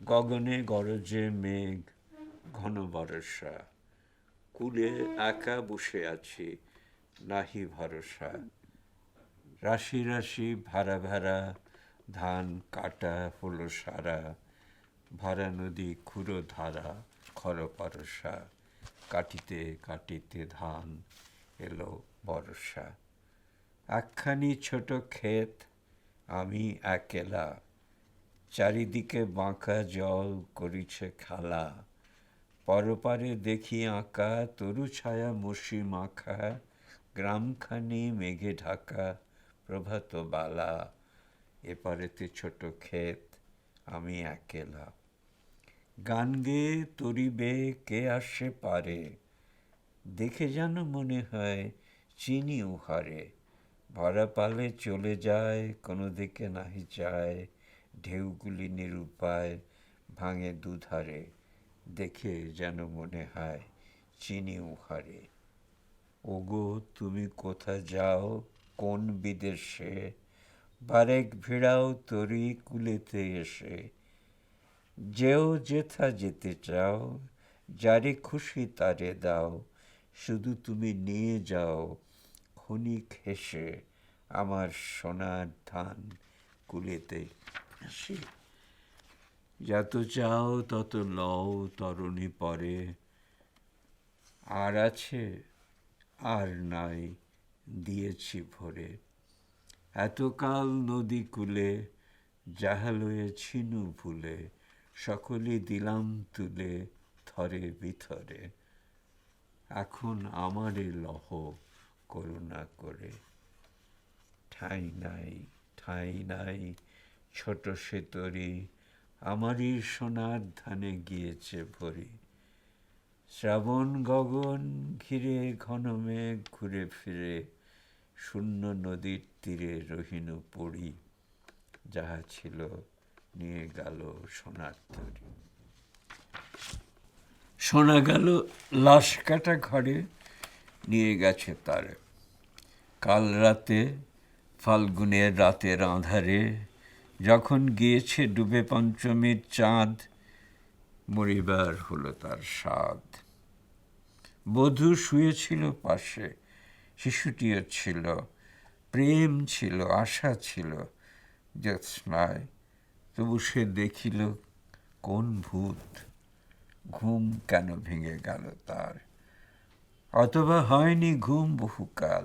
গগনে গরজে মেঘ, ঘন বরষা, কূলে একা বসে আছি, নাহি ভরসা। রাশি রাশি ভাড়া ভাড়া, ধান কাটা হলো সারা, ভরা নদী ক্ষুরো ধারা, খর পরশা, কাটিতে কাটিতে ধান এলো বর্ষা। একখানি ছোট ক্ষেত, আমি একেলা, চারিদিকে বাঁকা জল করিছে খেলা। পরপারে দেখি আঁকা তরু ছায়া মসি মাখা, গ্রামখানি মেঘে ঢাকা, প্রভাত বালা। এপারেতে ছোট ক্ষেত, আমি একেলা। গান গেয়ে তরিবে কে আসে পারে, দেখে যেন মনে হয় চিনি উহারে। ভরা পালে চলে যায়, কোনো দিকে নাহি যায়, ঢেউগুলি নিরুপায় ভাঙে দুধারে, দেখে যেন মনে হয় চিনি উহারে। ওগো তুমি কোথা যাও, কোন বিদেশে, বারেক ভিড়াও তরি কুলেতে এসে। যেও যেথা যেতে চাও, যারে খুশি তারে দাও, শুধু তুমি নিয়ে যাও ক্ষণিক হেসে, আমার সোনার ধান কুলেতে আসে। যত চাও তত লও তরণী পরে, আর আছে আর নাই, দিয়েছি ভরে। এতকাল নদী কূলে, যাহা লয়েছিনু ভুলে, সকলই দিলাম তুলে থরে বিথরে। এখন আমারে লহ করুণা করে। ঠাঁই নাই, ঠাঁই নাই, ছোট সে তরি, আমারই সোনার ধানে গিয়েছে ভরি। শ্রাবণ গগন ঘিরে ঘন মেঘ ঘুরে ফিরে, শূন্য নদীর তীরে রহিনু পড়ি, যাহা ছিল নিয়ে গেল সোনার তরি। শোনা গেল লাশ কাটা ঘরে, নিয়ে গেছে তারে। কাল রাতে, ফাল্গুনের রাতের আঁধারে, যখন গিয়েছে ডুবে পঞ্চমীর চাঁদ, মরিবার হলো তার সাধ। বধূ শুয়েছিল পাশে, শিশুটিও ছিল, প্রেম ছিল, আশা ছিল জ্যোৎস্নায়। তবু সে দেখিল কোন ভূত, ঘুম কেন ভেঙে গেল তার। অথবা হয়নি ঘুম বহুকাল,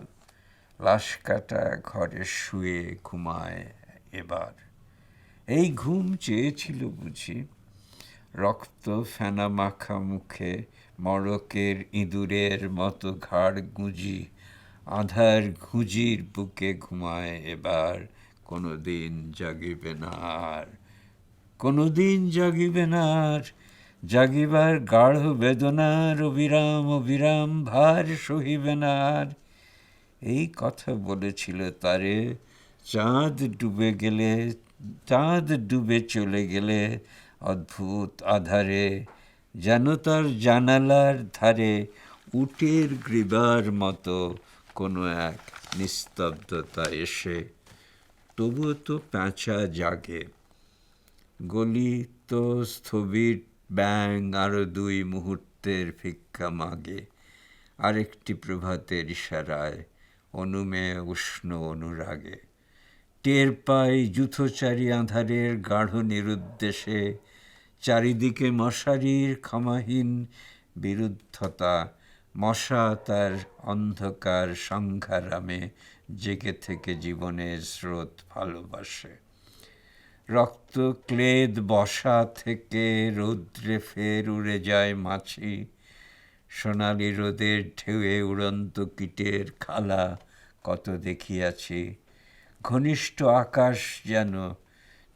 লাশ কাটা ঘরে শুয়ে ঘুমায় এবার। এই ঘুম চেয়েছিল বুঝি, রক্ত ফেনা মাখা মুখে, মড়কের ইঁদুরের মতো ঘাড় গুঁজি, আধার ঘুঁজির বুকে ঘুমায় এবার। কোনোদিন জাগিবে না আর, কোনোদিন জাগিবে না আর, জাগিবার গাঢ় বেদনার অবিরাম অবিরাম ভার সহিবে না আর। এই কথা বলেছিল তারে, চাঁদ ডুবে গেলে, চাঁদ ডুবে চলে গেলে অদ্ভুত আধারে, যেন তার জানালার ধারে উটের গ্রীবার মতো কোনো এক নিস্তব্ধতা এসে। তবুও তো প্যাঁচা জাগে, গলিত স্থবির ব্যাঙ আরো 2 মুহূর্তের ভিক্ষা মাগে, আরেকটি প্রভাতের ইশারায়, অনুমে উষ্ণ অনুরাগে। টের পাই যূথচারী আঁধারের গাঢ় নিরুদ্দেশে, চারিদিকে মশারির ক্ষমাহীন বিরুদ্ধতা, মশা তার অন্ধকার সংঘারামে জেগে থেকে জীবনের স্রোত ভালোবাসে। রক্ত ক্লেদ বসা থেকে রৌদ্রে ফের উড়ে যায় মাছি, সোনালি রোদের ঢেউয়ে উড়ন্ত কীটের খালা কত দেখিয়াছি। ঘনিষ্ঠ আকাশ যেন,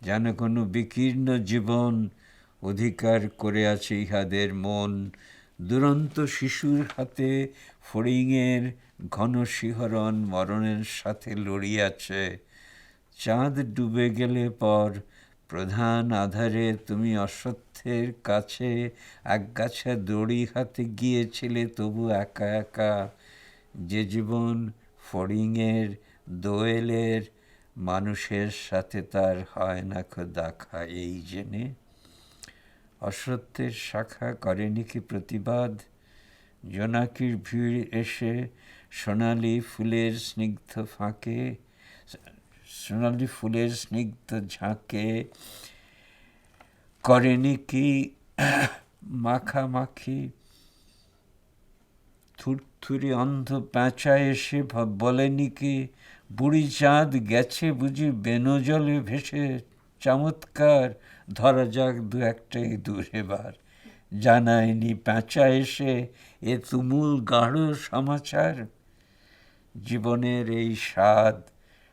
যেন কোনো বিকীর্ণ জীবন অধিকার করে আছে ইহাদের মন। দুরন্ত শিশুর হাতে ফড়িংয়ের ঘন শিহরণ মরণের সাথে লড়িয়াছে। চাঁদ ডুবে গেলে পর প্রধান আধারে তুমি অশ্বত্থের কাছে একগাছা দড়ি হাতে গিয়েছিলে, তবু একা একা। যে জীবন ফড়িংয়ের দোয়েলের, মানুষের সাথে তার হয় না দেখা এই জেনে। অসত্যের শাখা করেনি কি প্রতিবাদ, জোনাকির ভিড় এসে সোনালি ফুলের স্নিগ্ধ ফাঁকে, সোনালি ফুলের স্নিগ্ধ ঝাঁকে করেনি কি মাখামাখি, থুরথুরি অন্ধ প্যাঁচা এসে বলেনি কি বুড়ি চাঁদ গেছে বুঝি বেনজলে ভেসে, চমৎকার ধরা যাক দু একটা ইঁদুর এবার, জানায়নি প্যাঁচা এসে এ তুমুল গাঢ় সমাচার। জীবনের এই স্বাদ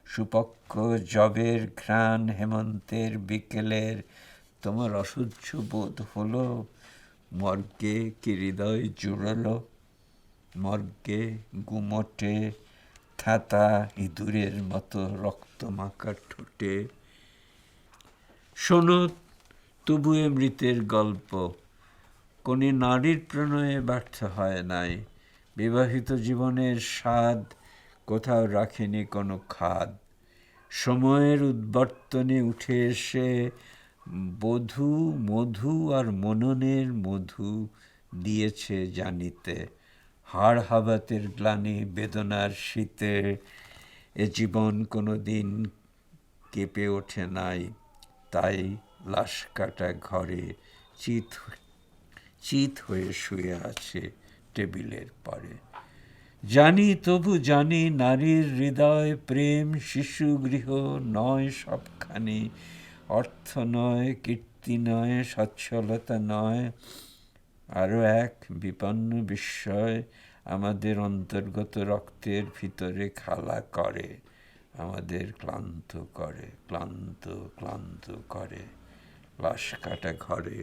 সুপক্ষ জবের ঘ্রাণ হেমন্তের বিকেলের, তোমার অসহ্য বোধ হলো, মর্গে কি হৃদয় জুড়ালো, মর্গে গুমটে থ্যাতা ইঁদুরের মতো রক্ত মাখা ঠোঁটে। শোনো তবু এ মৃতের গল্প, কোনি নারীর প্রণয়ে ব্যর্থ হয় নাই, বিবাহিত জীবনের স্বাদ কোথাও রাখেনি কোনো খাদ, সময়ের উদ্বর্তনে উঠে এসে বধূ মধু আর মননের মধু দিয়েছে জানিতে, হাড় হাবাতের গ্লানি বেদনার শীতে এ জীবন কোনো দিন কেঁপে ওঠে নাই, তাই লাশ কাটা ঘরে চিত হয়ে শুয়ে আছে টেবিলের পারে। জানি তবু জানি নারীর হৃদয় প্রেম শিশু গৃহ নয় সবখানি, অর্থ নয় কীর্তি নয় সচ্ছলতা নয়, আরও এক বিপন্ন বিস্ময় আমাদের অন্তর্গত রক্তের ভিতরে খেলা করে, আমাদের ক্লান্ত করে, ক্লান্ত ক্লান্ত করে। লাশ কাটা ঘরে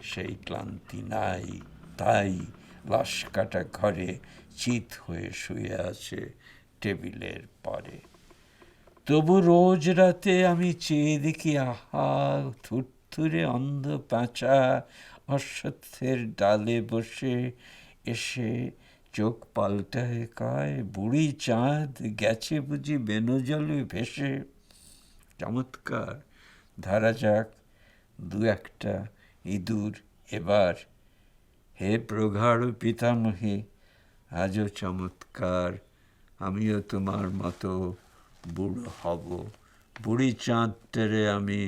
সেই ক্লান্তি নাই, তাই লাশ কাটা ঘরে চিত হয়ে শুয়ে আছে টেবিলের পরে। তবু রোজ রাতে আমি চেয়ে দেখি আহা থুরথুরে অন্ধ প্যাঁচা অশ্বত্থের ডালে বসে এসে চোখ পাল্টায় কয় বুড়ি চাঁদ গেছে বুঝি বেনজলে ভেসে, চমৎকার ধরা যাক দু একটা ইঁদুর এবার, হে প্রগাঢ় পিতামহী আজও চমৎকার, আমিও তোমার মতো বুড়ো হব, বুড়ি চাঁদ টেরে আমি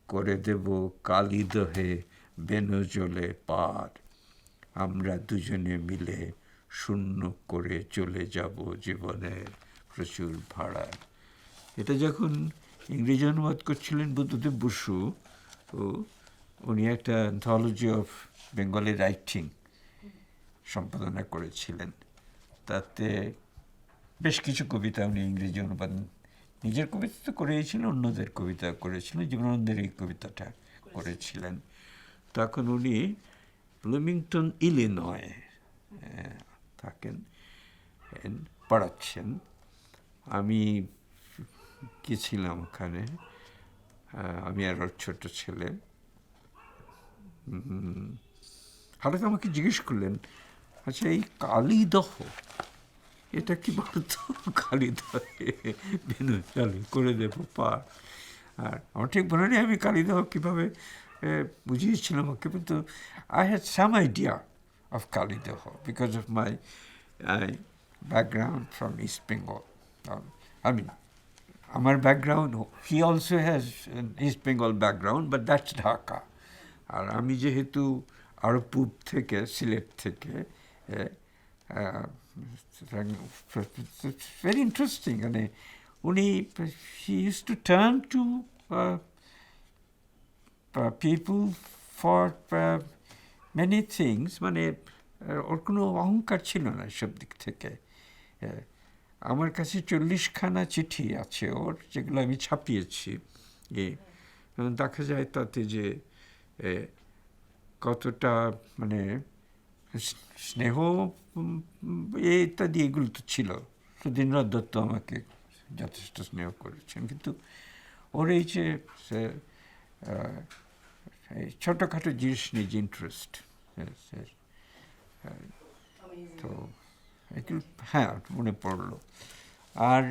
করে দেব কালিদহে বেনজলে পার, আমরা দুজনে মিলে শূন্য করে চলে যাব জীবনের প্রচুর ভাড়া। এটা যখন ইংরেজি অনুবাদ করছিলেন বুদ্ধদেব বসু, তো উনি একটা অ্যান্থোলজি অফ বেঙ্গলি রাইটিং সম্পাদনা করেছিলেন, তাতে বেশ কিছু কবিতা উনি ইংরেজি অনুবাদ, নিজের কবিতা তো করেছিলেন, অন্যদের কবিতা করেছিলেন, জীবনানন্দের এই কবিতাটা করেছিলেন। তখন উনি ব্লুমিংটন ইলিনয় থাকেন, পড়াচ্ছেন, আমি গেছিলাম ওখানে, আমি আর ওর ছোট ছেলে। হঠাৎ আমাকে জিজ্ঞেস করলেন, আচ্ছা এই কালিদহ এটা কি বলতো, কালিদহে বেনজলে করে দেবো পার। আর আমার ঠিক মনে নেই আমি কালিদহ কীভাবে বুঝিয়েছিলাম ওকে, কিন্তু I had some idea of Kalidaho because of my background from East Bengal. I mean, our background, he also has an East Bengal background, but that's Dhaka. আর আমি যেহেতু আরও পূব থেকে, সিলেট থেকে, ভেরি ইন্টারেস্টিং, মানে উনি he used to turn to people for many things, মানে ওর কোনো অহংকার ছিল না সব দিক থেকে। আমার কাছে 40খানা চিঠি আছে ওর, যেগুলো আমি ছাপিয়েছি। দেখা যায় তাতে যে কতটা মানে স্নেহ ইত্যাদি এগুলো তো ছিল। সুধীন্দ্রনাথ দত্ত আমাকে যথেষ্ট স্নেহ করেছেন, কিন্তু ওর এই যে ছোটোখাটো জিনিস নিয়ে যে ইন্টারেস্ট, তো এগুলো হ্যাঁ মনে পড়লো। আর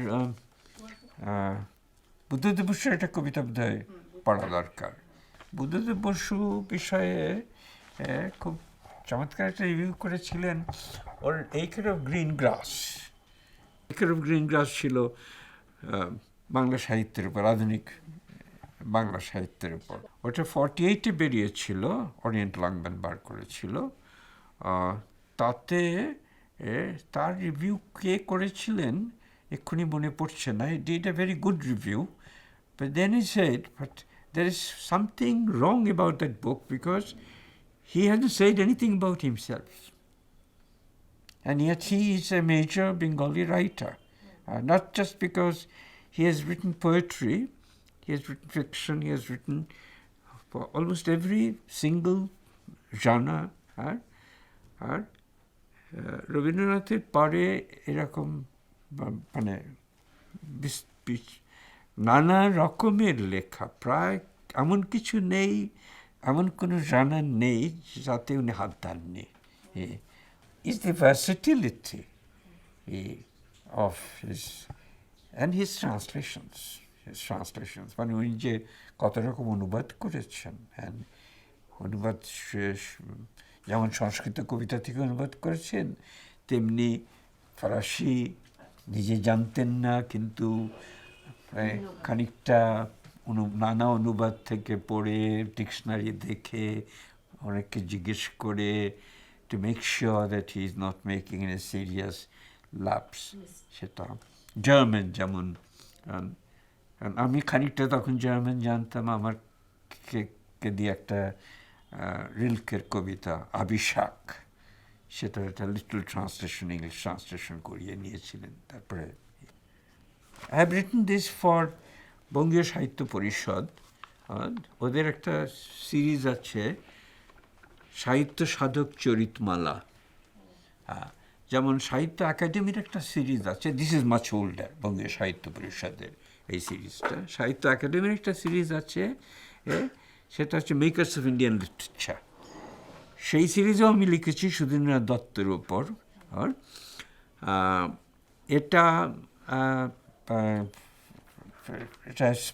বুদ্ধদেব বসুর একটা কবিতা বোধহয় পড়া দরকার, বুদ্ধদেব বসু বিষয়ে খুব চমৎকার একটা রিভিউ করেছিলেন। ওর acre of green grass, acre of green grass ছিল বাংলা সাহিত্যের উপর, আধুনিক বাংলা সাহিত্যের উপর। ওটা 48-এ বেরিয়েছিল, ওরিয়েন্ট লাংম্যান বার করেছিল। তাতে তার রিভিউ কে করেছিলেন এক্ষুনি মনে পড়ছে না। He did a very good review, but then he said, but there is something wrong about that book because he hasn't said anything about himself. And yet he is a major Bengali writer. Not just because he has written poetry, he has written fiction, he has written for almost every single genre. আর রবীন্দ্রনাথের পরে এরকম মানে নানা রকমের লেখা, প্রায় এমন কিছু নেই, এমন কোনো জানা নেই যাতে উনি হাত দেননি। Is the versatility of his and his translations, মানে উনি যে কত রকম অনুবাদ করেছেন, অ্যান্ড অনুবাদ যেমন সংস্কৃত কবিতা থেকে অনুবাদ করেছেন, তেমনি ফরাসি নিজে জানতেন না, কিন্তু খানিকটা নানা অনুবাদ থেকে পড়ে, ডিকশনারি দেখে, অনেককে জিজ্ঞেস করে, to make sure that he is not making A serious lapse. সেটা জার্মান, যেমন আমি খানিকটা তখন জার্মান জানতাম, আমার কে দিয়ে একটা রিলকের কবিতা আবিশাক, সেটা একটা লিটল ট্রান্সলেশন, ইংলিশ ট্রান্সলেশন করিয়ে নিয়েছিলেন। তারপরে I have written this for বঙ্গীয় সাহিত্য পরিষদ। ওদের একটা সিরিজ আছে, সাহিত্য সাধক চরিতমালা। যেমন সাহিত্য একাডেমির একটা সিরিজ আছে, দিস ইজ মাচ ওল্ডার, বঙ্গীয় সাহিত্য পরিষদের এই সিরিজটা। সাহিত্য একাডেমির একটা সিরিজ আছে, সেটা হচ্ছে মেকার্স অফ ইন্ডিয়ান লিটারেচার। সেই সিরিজও আমি লিখেছি সুধীন্দ্রনাথ দত্তের ওপর। এটা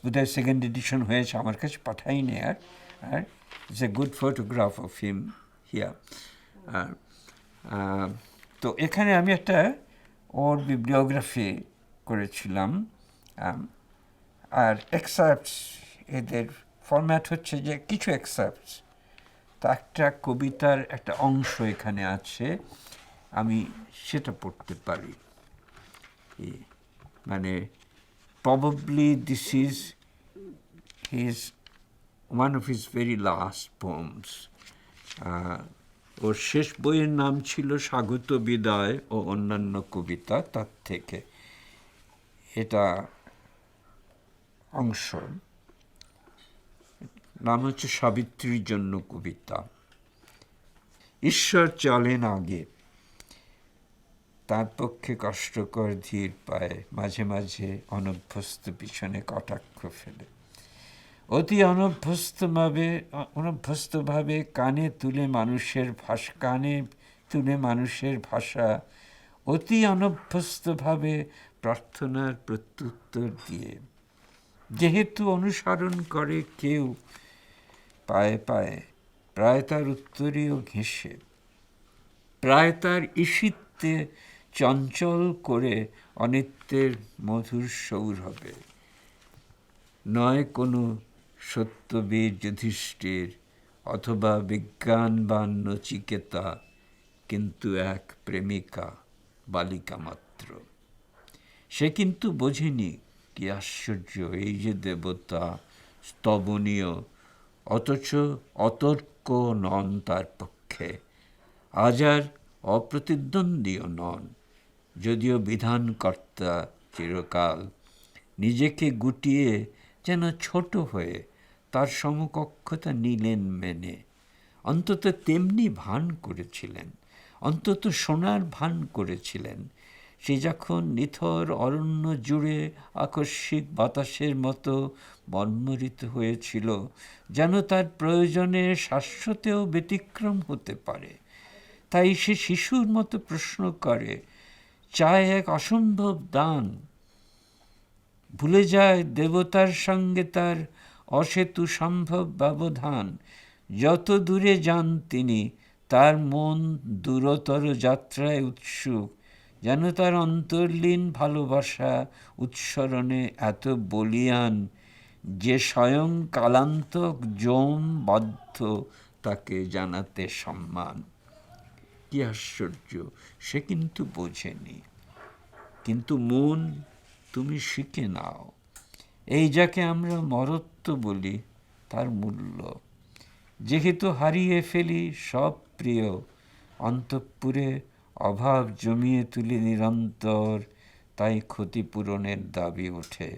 বোধহয় সেকেন্ড এডিশন হয়েছে, আমার কাছে পাঠাইনি আর। It's a good photograph of him here. তো এখানে আমি একটা ওর বিব্লিওগ্রাফি করেছিলাম, আর এক্সার্পটস, এদের ফরম্যাট হচ্ছে যে কিছু এক্সার্পটস, তা একটা কবিতার একটা অংশ এখানে আছে, আমি সেটা পড়তে পারি। মানে probably this is one of his very last poems. ওর শেষ বইয়ের নাম ছিল স্বাগত বিদায় ও অন্যান্য কবিতা, তার থেকে এটা অংশ। নাম হচ্ছে সাবিত্রীর জন্য কবিতা। ঈশ্বর চলেন আগে, তার পক্ষে কষ্টকর ধীর পায়ে, মাঝে মাঝে অনভ্যস্ত পিছনে কটাক্ষ ফেলে, অতি অনভ্যস্তভাবে কানে তুলে মানুষের ভাষা, অতি অনভ্যস্তভাবে প্রার্থনার প্রত্যুত্তর দিয়ে, যেহেতু অনুসরণ করে কেউ পায়ে পায়ে, প্রায় তার উত্তরীয় ঘেঁষে, প্রায় তার ঈশিত্বে চঞ্চল করে অনিত্যের মধুর সৌরভে, নয় কোনো সত্যবীর যুধিষ্ঠির অথবা বিজ্ঞানবান নচিকেতা, কিন্তু এক প্রেমিকা বালিকা মাত্র। সে কিন্তু বোঝেনি কি আশ্চর্য এই যে দেবতা স্তবনীয়, অথচ অতর্ক নন তার পক্ষে, আজ আর অপ্রতিদ্বন্দ্বীও নন, যদিও বিধানকর্তা চিরকাল নিজেকে গুটিয়ে যেন ছোট হয়ে তার সমকক্ষতা নিলেন মেনে। অন্তত তেমনি ভান করেছিলেন, অন্তত সোনার ভান করেছিলেন। সে যখন নিথর অরণ্য জুড়ে আকস্মিক বাতাসের মতো মর্মরিত হয়েছিল, যেন তার প্রয়োজনে শাশ্বতেও ব্যতিক্রম হতে পারে। তাই সে শিশুর মতো প্রশ্ন করে, চায় এক অসম্ভব দান, ভুলে যায় দেবতার সঙ্গে তার অসেতু সম্ভব ব্যবধান। যত দূরে যান তিনি, তার মন দূরতর যাত্রায় উৎসুক, যেন তার অন্তর্লীন ভালোবাসা উৎসরণে এত বলীয়ান যে স্বয়ং কালান্তক যম বাধ্য তাকে জানাতে সম্মান। কি আশ্চর্য! সে কিন্তু বোঝেনি, কিন্তু মন তুমি শিখে নাও, এই যাকে আমরা মরত্ব বলি তার মূল্য। যেহেতু হারিয়ে ফেলি সব প্রিয়, অন্তঃপুরে অভাব জমিয়ে তুলি নিরন্তর, তাই ক্ষতিপূরণের দাবি ওঠে।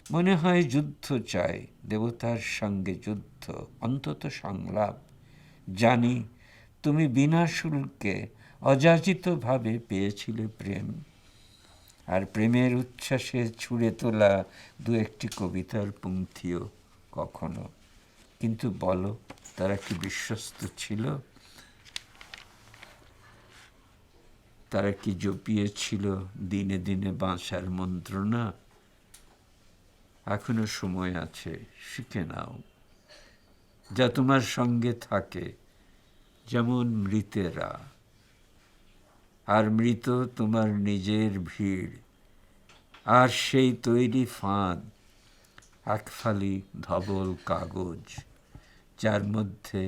মনে হয় যুদ্ধ চাই, দেবতার সঙ্গে যুদ্ধ, অন্তত সংলাপ। জানি তুমি বিনা শুল্কে অযাচিতভাবে পেয়েছিলে প্রেম, আর প্রেমের উচ্ছ্বাসে ছুঁড়ে তোলা দু একটি কবিতার পংক্তিও কখনো। কিন্তু বলো, তারা কি বিশ্বস্ত ছিল? তারা কি জপিয়েছিল দিনে দিনে বাঁচার মন্ত্রণা? এখনো সময় আছে, শিখে নাও। যা তোমার সঙ্গে থাকে, যেমন মৃতেরা, আর মৃত তোমার নিজের ভিড়, আর সেই তৈরি ফাঁদ, এক ফালি ধবল কাগজ, যার মধ্যে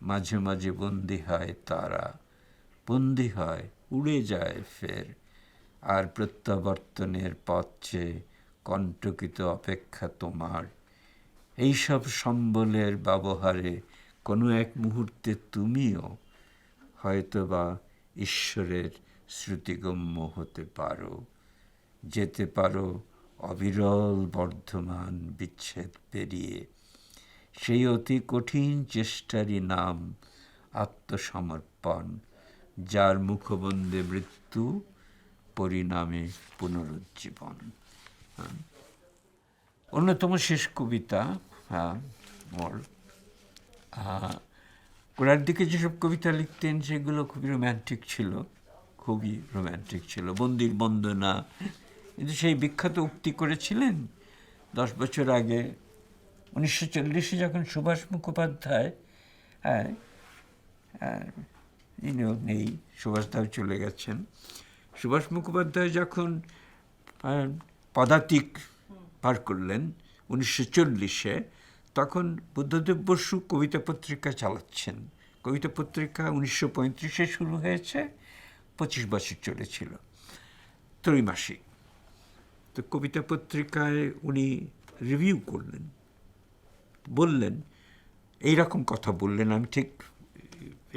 মাঝে মাঝে বন্দি হয় তারা, বন্দি হয়, উড়ে যায় ফের, আর প্রত্যাবর্তনের পথ চেয়ে কণ্টকিত অপেক্ষা তোমার। এইসব সম্বলের ব্যবহারে কোনো এক মুহূর্তে তুমিও হয়তোবা ঈশ্বরের শ্রুতিগম্য হতে পারো, যেতে পারো অবিরল বর্ধমান বিচ্ছেদ পেরিয়ে। সেই অতি কঠিন চেষ্টারই নাম আত্মসমর্পণ, যার মুখবন্ধে মৃত্যু, পরিণামে পুনরুজ্জীবন। অন্যতম শেষ কবিতা মোর। গোড়ার দিকে যেসব কবিতা লিখতেন সেগুলো খুবই রোম্যান্টিক ছিল, খুবই রোম্যান্টিক ছিল। বন্দির বন্দনা, কিন্তু সেই বিখ্যাত উক্তি করেছিলেন 10 বছর আগে 1940-এ যখন সুভাষ মুখোপাধ্যায়, ইনিও নেই, সুভাষদাও চলে গেছেন, সুভাষ মুখোপাধ্যায় যখন পদাতিক পার করলেন 1940-এ, তখন বুদ্ধদেব বসু কবিতা পত্রিকা চালাচ্ছেন। কবিতা পত্রিকা 1935-এ শুরু হয়েছে, 25 বছর চলেছিল, ত্রৈমাসিক। তো কবিতা পত্রিকায় উনি রিভিউ করলেন, বললেন এইরকম কথা বললেন, আমি ঠিক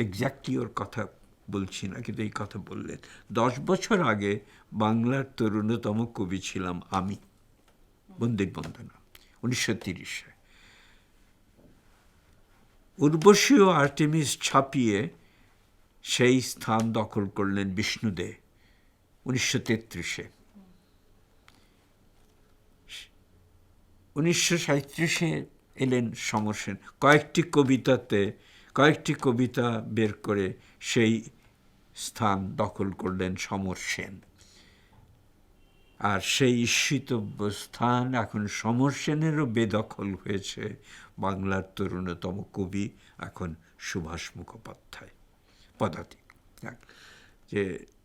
এক্স্যাক্টলি ওর কথা বলছি না, কিন্তু এই কথা বললেন, 10 বছর আগে বাংলার তরুণতম কবি ছিলাম আমি, বন্দির বন্দনা 1930-এ। উর্বশী ও আর্টেমিস ছাপিয়ে সেই স্থান দখল করলেন বিষ্ণুদে 1933-এ। 1937-এ এলেন সমর সেন, কয়েকটি কবিতা বের করে সেই স্থান দখল করলেন সমর সেন। আর সেই ঈশিতব্য স্থান এখন সমর সেনেরও বেদখল হয়েছে বাংলার তরুণতম কবি এখন সুভাষ মুখোপাধ্যায়, পদাতিক। যে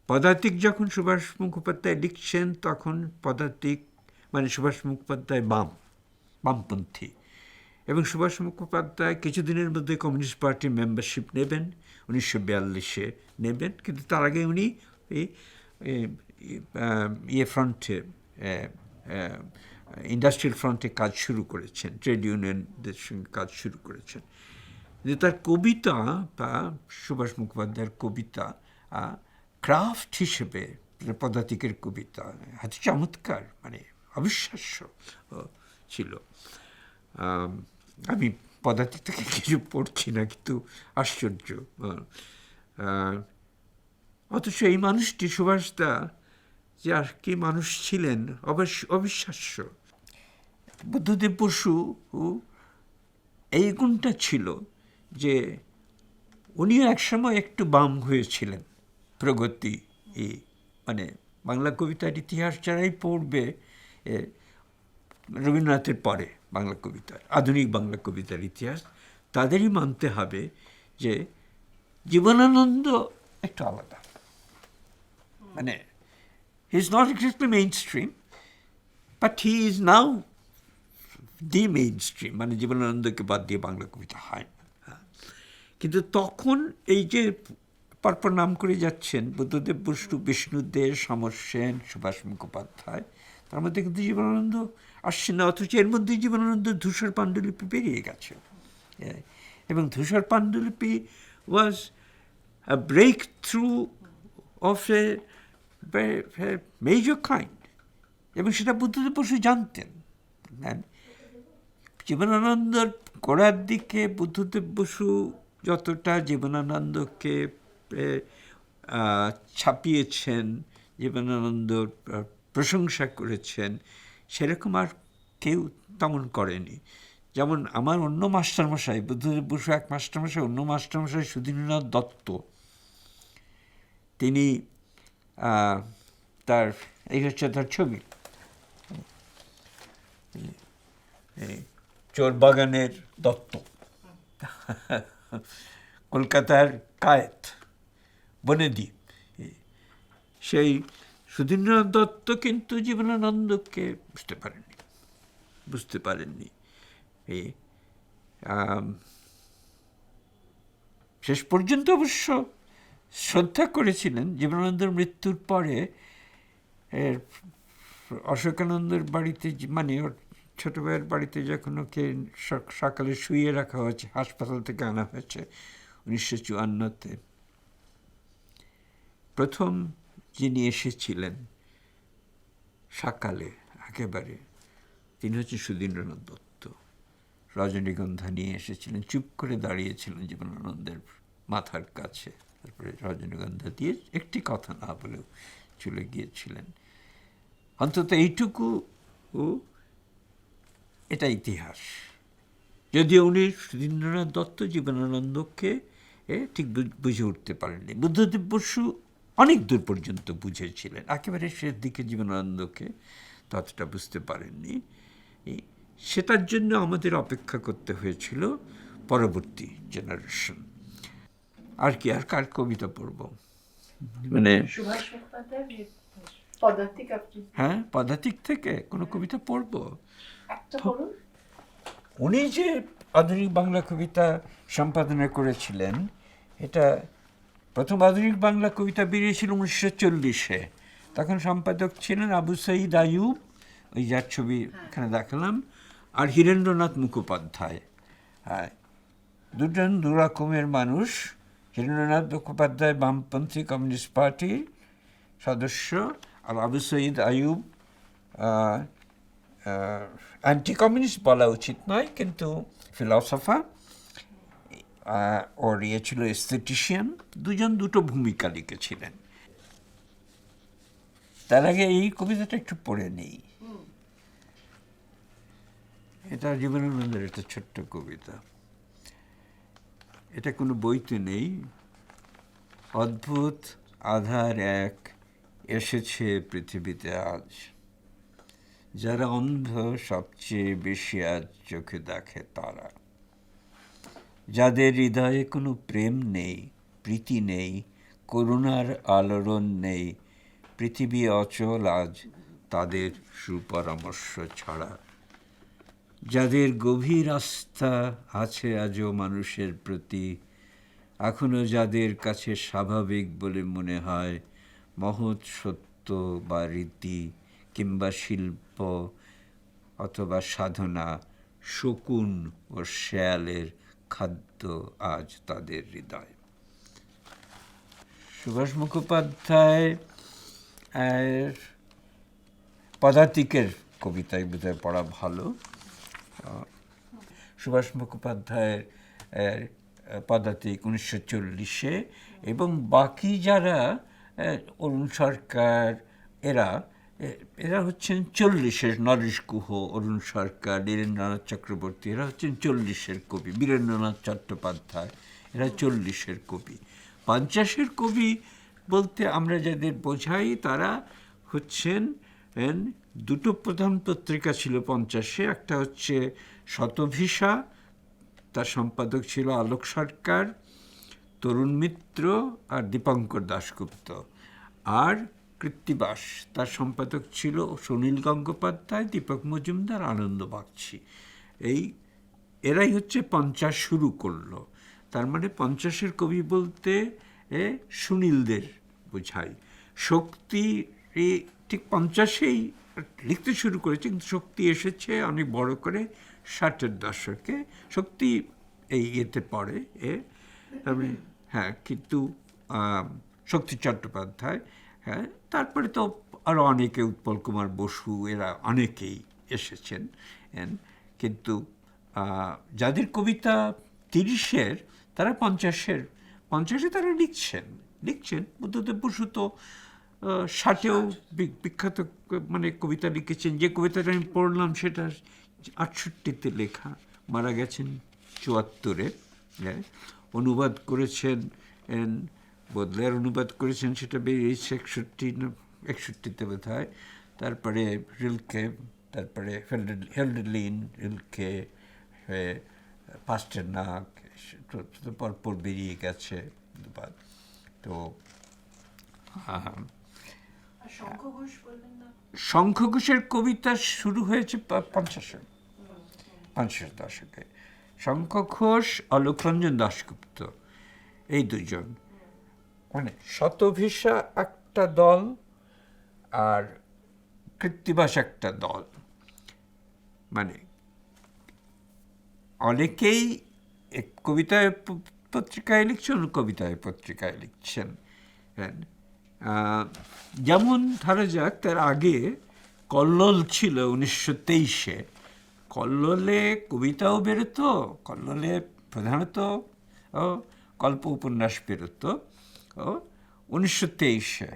পদাতিক যখন সুভাষ মুখোপাধ্যায় লিখছেন, তখন পদাতিক মানে সুভাষ মুখোপাধ্যায় বামপন্থী, এবং সুভাষ মুখোপাধ্যায় কিছুদিনের মধ্যে কমিউনিস্ট পার্টির মেম্বারশিপ নেবেন, 1942-এ নেবেন, কিন্তু তার আগে উনি ফ্রন্টে, ইন্ডাস্ট্রিয়াল ফ্রন্টে কাজ শুরু করেছেন, ট্রেড ইউনিয়নদের সঙ্গে কাজ শুরু করেছেন। যে তার কবিতা বা সুভাষ মুখোপাধ্যায়ের কবিতা ক্রাফট হিসেবে পদাতিকের কবিতা এত চমৎকার, মানে অবিশ্বাস্য ছিল। আমি পদাতিক থেকে কিছু পড়ছি না, কিন্তু আশ্চর্য। অথচ এই মানুষটি, সুভাষদা, যে আর কি মানুষ ছিলেন, অবিশ্বাস্য। বুদ্ধদেব বসু এই গুণটা ছিল যে উনিও একসময় একটু বাম হয়েছিলেন, প্রগতি, মানে বাংলা কবিতার ইতিহাস যারাই পড়বে, রবীন্দ্রনাথের পরে বাংলা কবিতার, আধুনিক বাংলা কবিতার ইতিহাস, তাদেরই মানতে হবে যে জীবনানন্দ একটু আলাদা। মানে he is not exactly main stream, but he is now the main stream. মানে জীবনানন্দকে বাদ দিয়ে বাংলা কবিতা হয় না। কিন্তু তখন এই যে পরপর নাম করে যাচ্ছেন বুদ্ধদেব বসু, বিষ্ণুদেব, সমর সেন, সুভাষ মুখোপাধ্যায়, তার মধ্যে কিন্তু জীবনানন্দ আসছে না। অথচ এর মধ্যে জীবনানন্দ ধূসর পাণ্ডুলিপি বেরিয়ে গেছে, এবং Dhusar Pandulipi was a breakthrough of a major kind, এবং সেটা বুদ্ধদেব বসু জানতেন। জীবনানন্দর গোড়ার দিকে বুদ্ধদেব বসু যতটা জীবনানন্দকে ছাপিয়েছেন, জীবনানন্দর প্রশংসা করেছেন, সেরকম আর কেউ তেমন করেনি। যেমন আমার অন্য মাস্টারমশাই, বুদ্ধদেব বসু এক মাস্টারমশাই, অন্য মাস্টারমশাই সুধীন্দ্রনাথ দত্ত, তিনি তার এই হচ্ছে তার ছবি, চোরবাগানের দত্ত, কলকাতার কায়েত, বনেদি। সেই সুধীন্দ্রনাথ দত্ত কিন্তু জীবনানন্দকে বুঝতে পারেননি। শেষ পর্যন্ত অবশ্য শ্রদ্ধা করেছিলেন। জীবনানন্দের মৃত্যুর পরে অশোকানন্দের বাড়িতে, মানে ওর ছোট ভাইয়ের বাড়িতে যখন ওকে সকালে শুইয়ে রাখা হয়েছে, হাসপাতাল থেকে আনা হয়েছে 1954-তে, প্রথম যিনি এসেছিলেন সকালে একেবারে, তিনি হচ্ছেন সুধীন্দ্রনাথ দত্ত। রজনীগন্ধা নিয়ে এসেছিলেন, চুপ করে দাঁড়িয়েছিলেন জীবনানন্দের মাথার কাছে, তারপরে রজনীগন্ধা দিয়ে একটি কথা না বলেও চলে গিয়েছিলেন। অন্তত এইটুকু এটা ইতিহাস। যদিও উনি সুধীন্দ্রনাথ দত্ত জীবনানন্দকে ঠিক বুঝে উঠতে পারেননি। বুদ্ধদেব বসু অনেক দূর পর্যন্ত বুঝেছিলেন, একেবারে শেষ দিকে জীবনানন্দকে ততটা বুঝতে পারেননি। সেটার জন্য আমাদের অপেক্ষা করতে হয়েছিল পরবর্তী জেনারেশন। আর কি, আর কার কবিতা পড়ব? মানে হ্যাঁ, পদাতিক থেকে কোনো কবিতা পড়ব? উনি যে আধুনিক বাংলা কবিতা সম্পাদনা করেছিলেন, এটা প্রথম আধুনিক বাংলা কবিতা বেরিয়েছিল 1940-এ। তখন সম্পাদক ছিলেন আবু সঈদ আইয়ুব, ওই যার ছবি এখানে দেখালাম, আর হীরেন্দ্রনাথ মুখোপাধ্যায়। হ্যাঁ, দুজন দু রকমের মানুষ। হীরেন্দ্রনাথ মুখোপাধ্যায় বামপন্থী কমিউনিস্ট পার্টির সদস্য, আর আবু সঈদ আইয়ুব অ্যান্টি কমিউনিস্ট বলা উচিত নয়, কিন্তু ফিলসফার, ওর ইয়ে ছিল এস্থেটিশিয়ান। দুজন দুটো ভূমিকা লিখেছিলেন। তার আগে এই কবিতাটা একটু পড়ে নেই। এটা জীবনানন্দের একটা ছোট্ট কবিতা, এটা কোনো বইতে নেই। অদ্ভুত আধার এক এসেছে পৃথিবীতে আজ, যারা অন্ধ সবচেয়ে বেশি আজ চোখে দেখে তারা, যাদের হৃদয়ে কোনো প্রেম নেই, প্রীতি নেই, করুণার আলোড়ন নেই, পৃথিবী অচল আজ তাদের সুপরামর্শ ছাড়া, যাদের গভীর আস্থা আছে আজও মানুষের প্রতি, এখনো যাদের কাছে স্বাভাবিক বলে মনে হয় মহৎ সত্য বা রীতি কিংবা শিল্প অথবা সাধনা, শকুন ও শেয়ালের খাদ্য আজ তাদের হৃদয়। সুভাষ মুখোপাধ্যায় পদাতিকের কবিতায় বোধহয় পড়া ভালো। সুভাষ মুখোপাধ্যায়ের পদাতিক 1940-এ, এবং বাকি যারা অরুণ সরকার, এরা হচ্ছেন 40-এর, নরেশ গুহ, অরুণ সরকার, বীরেন্দ্রনাথ চক্রবর্তী, এরা হচ্ছেন 40-এর কবি। বীরেন্দ্রনাথ চট্টোপাধ্যায়, এরা 40-এর কবি। 50-এর কবি বলতে আমরা যাদের বোঝাই তারা হচ্ছেন দুটো প্রধান পত্রিকা ছিল 50-এ, একটা হচ্ছে শতভিসা, তার সম্পাদক ছিল আলোক সরকার, তরুণ মিত্র আর দীপঙ্কর দাশগুপ্ত। আর কৃত্তিবাস, তার সম্পাদক ছিল সুনীল গঙ্গোপাধ্যায়, দীপক মজুমদার, আনন্দ বাগচি। এরাই হচ্ছে 50 শুরু করলো। তার মানে 50-এর কবি বলতে সুনীলদের বোঝায়। শক্তি ঠিক 50-এই লিখতে শুরু করেছে, কিন্তু শক্তি এসেছে অনেক বড় করে 60-এর দশকে। শক্তি এই এতে পড়ে তারপরে হ্যাঁ, কিন্তু শক্তি চট্টোপাধ্যায়, হ্যাঁ, তারপরে তো আরও অনেকে, উৎপল কুমার বসু, এরা অনেকেই এসেছেন। কিন্তু যাদের কবিতা 30-এর, তারা 50-এ তারা লিখছেন। বুদ্ধদেব বসু তো 60-এও বিখ্যাত মানে কবিতা লিখেছেন। যে কবিতাটা আমি পড়লাম সেটা 68-তে লেখা, মারা গেছেন 74-এ। অনুবাদ করেছেন, বদলের অনুবাদ করেছেন, সেটা বেরিয়েছে 61-তে বোধ হয়। তারপরে রিলকে, তারপরে হেলডেলিন, রিলকে, পাস্টেরনাক, পরপর বেরিয়ে গেছে অনুবাদ। তো শঙ্খ ঘোষের কবিতা শুরু হয়েছে 50-এর দশকে। শঙ্খ ঘোষ, অলোকরঞ্জন দাশগুপ্ত, এই দুজন, মানে শতভিসা একটা দল আর কৃত্তিবাস একটা দল। মানে অনেকেই কবিতায় পত্রিকায় লিখছেন, কবিতায় পত্রিকায় লিখছেন। যেমন ধরা যাক, তার আগে কল্লোল ছিল 1923-এ। কল্লোলে কবিতাও বেরোতো, কল্লোলে প্রধানত গল্প উপন্যাস বেরোতো। 1923-এ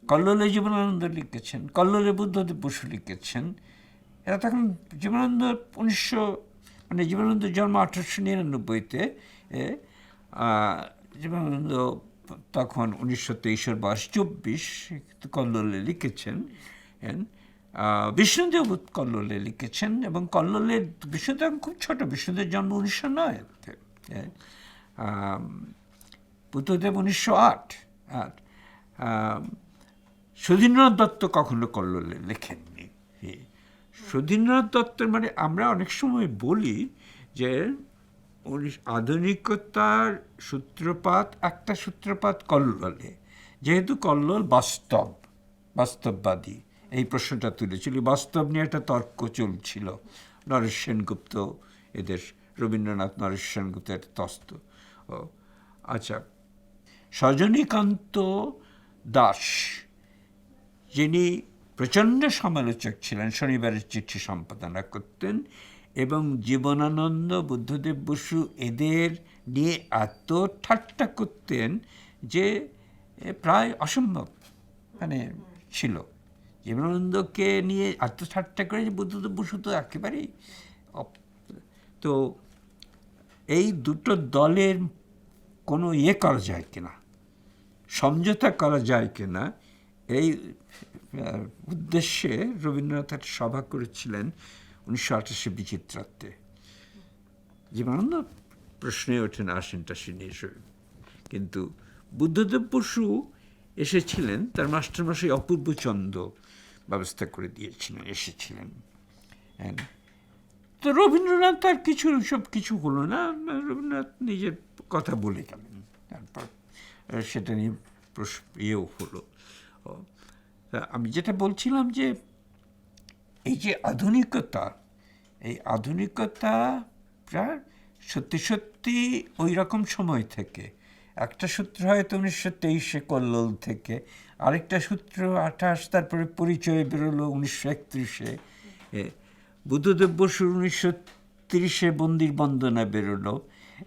কল্লোলে জীবনানন্দ লিখেছেন, কল্লোলে বুদ্ধদেব বসু লিখেছেন। এরা তখন জীবনানন্দ জীবনানন্দের জন্ম 1899-তে, জীবনানন্দ তখন 1923-এর বয়স 24, কল্লোলে লিখেছেন। বিষ্ণুদেব কল্লোলে লিখেছেন, এবং কল্লোলের বিষ্ণুদেব খুব ছোট, বিষ্ণুদেব জন্ম 1909-তে, বুদ্ধদেব 1908। সুধীন্দ্রনাথ দত্ত কখনো কল্লোলে লেখেননি। সুধীন্দ্রনাথ দত্তের মানে আমরা অনেক সময় বলি যে আধুনিকতার সূত্রপাত, একটা সূত্রপাত কল্লোলে, যেহেতু কল্লোল বাস্তববাদী, এই প্রশ্নটা তুলেছিল। বাস্তব নিয়ে একটা তর্ক চলছিল, নরেশ সেনগুপ্ত, এদের রবীন্দ্রনাথ, নরেশ সেনগুপ্তের তস্ত। আচ্ছা, সজনীকান্ত দাস, যিনি প্রচণ্ড সমালোচক ছিলেন, শনিবারের চিঠি সম্পাদনা করতেন, এবং জীবনানন্দ, বুদ্ধদেব বসু এদের নিয়ে এত ঠাট্টা করতেন যে প্রায় অসম্ভব মানে ছিল। জীবনানন্দকে নিয়ে এত ঠাট্টা করে যে বুদ্ধদেব বসু তো একেবারেই। তো এই দুটো দলের কোনো করা যায় কিনা, সমঝোতা করা যায় কিনা, এই উদ্দেশ্যে রবীন্দ্রনাথ একটা সভা করেছিলেন 1928-এ বিচিত্রাতে। জীবনানন্দ প্রশ্নে ওঠেন, আসেন টাসেন এসব, কিন্তু বুদ্ধদেব বসু এসেছিলেন, তার মাস্টারমশাই অপূর্বচন্দ্র ব্যবস্থা করে দিয়েছিলেন, এসেছিলেন। তো রবীন্দ্রনাথ আর সব কিছু হলো না, রবীন্দ্রনাথ নিজের কথা বলে গেলেন, তারপর সেটা নিয়ে ইয়েও হলো। আমি যেটা বলছিলাম যে এই যে আধুনিকতা, এই আধুনিকতা প্রায় সত্যি ওই রকম সময় থেকে, একটা সূত্র হয়তো 1923-এ কল্লোল থেকে, আরেকটা সূত্র 28, তারপরে পরিচয় বেরোলো 1931-এ, বুদ্ধদেব বসুর 1930-এ বন্দির বন্দনা বেরোলো।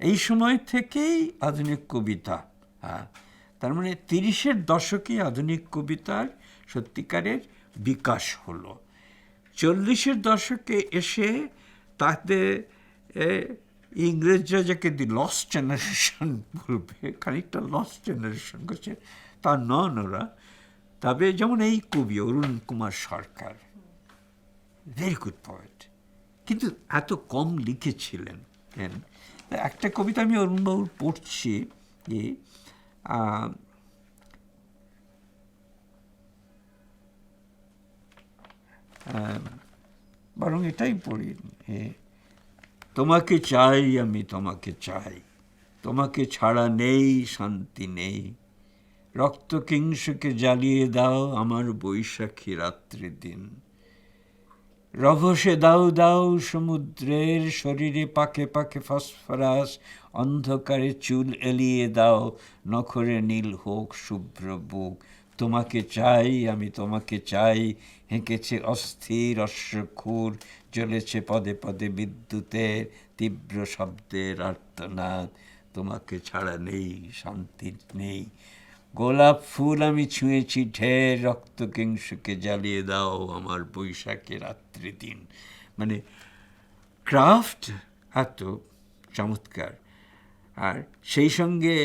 এই সময় থেকেই আধুনিক কবিতা, তার মানে 30-এর দশকে আধুনিক কবিতার সত্যিকারের বিকাশ হলো। 40-এর দশকে এসে তাতে ইংরেজরা যাকে দি লস্ট জেনারেশন বলবে, খানিকটা লস্ট জেনারেশন করছে, তা নন ওরা। তবে যেমন এই কবি অরুণ কুমার সরকার, ভেরি গুড পোয়েট, কিন্তু এত কম লিখেছিলেন। একটা কবিতা আমি অরুণবাবুর পড়ছি, বরং এটাই পড়ি। তোমাকে চাই আমি, তোমাকে চাই, তোমাকে ছাড়া নেই শান্তি নেই, রক্ত কিংসকে জ্বালিয়ে দাও আমার বৈশাখী রাত্রি দিন, রভসে দাও দাও সমুদ্রের শরীরে পাকে পাকে ফসফরাস, অন্ধকারে চুল এলিয়ে দাও নখরে নীল হোক শুভ্র বুক, তোমাকে চাই আমি, তোমাকে চাই, হেঁকেছে অস্থির অশ্বক্ষুর, জ্বলেছে পদে পদে বিদ্যুতের তীব্র শব্দের আর্তনাদ, তোমাকে ছাড়া নেই শান্তি নেই, গোলাপ ফুল আমি ছুঁয়েছি ঢের, রক্ত কিংসুকে জ্বালিয়ে দাও আমার বৈশাখী রাত্রি দিন। মানে ক্রাফট এত চমৎকার, আর সেই সঙ্গে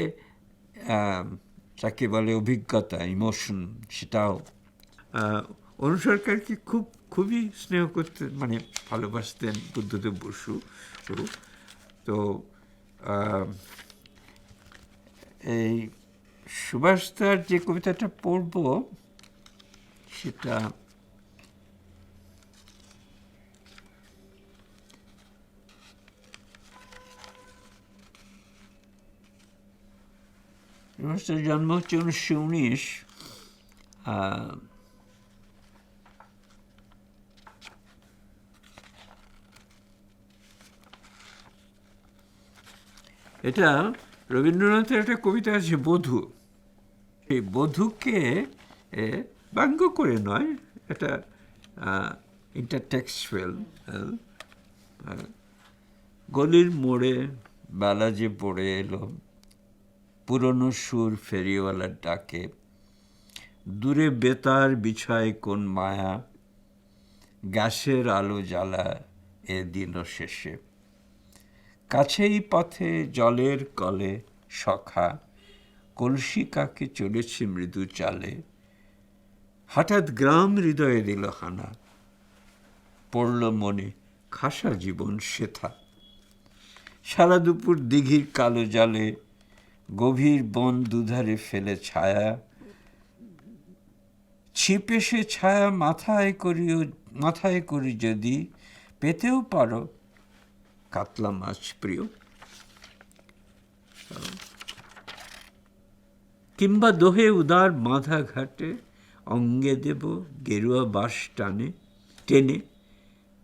যাকে বলে অভিজ্ঞতা, ইমোশন, সেটাও। অরুণ সরকারকে খুবই স্নেহ করতেন, মানে ভালোবাসতেন বুদ্ধদেব বসু। তো এই সুভাষদার যে কবিতাটা পড়ব সেটা সুভাষদার জন্ম হচ্ছে 1919। এটা রবীন্দ্রনাথের একটা কবিতা আছে বধূ, সেই বধূকে ব্যঙ্গ করে নয়, এটা ইন্টারটেক্সচুয়াল। গলির মোড়ে বেলা যে পড়ে এলো, পুরনো সুর ফেরিওয়ালার ডাকে, দূরে বেতার বিছায় কোন মায়া, গ্যাসের আলো জ্বালা এ দিন শেষে, কাছেই পথে জলের কলে সখা, কলসি কাকে চলেছে মৃদু চালে, হঠাৎ গ্রাম হৃদয়ে দিল হানা, পড়ল মনে খাসা জীবন সেথা, সারা দুপুর দিঘির কালো জলে, গভীর বন দুধারে ফেলে ছায়া, ছিপে সে ছায়া মাথায় করি যদি, পেতেও পারো কাতলা মাছ প্রিয়, কিংবা দোহে উদার বাঁধা ঘাটে, অঙ্গে দেব গেরুয়া বাঁশ টেনে,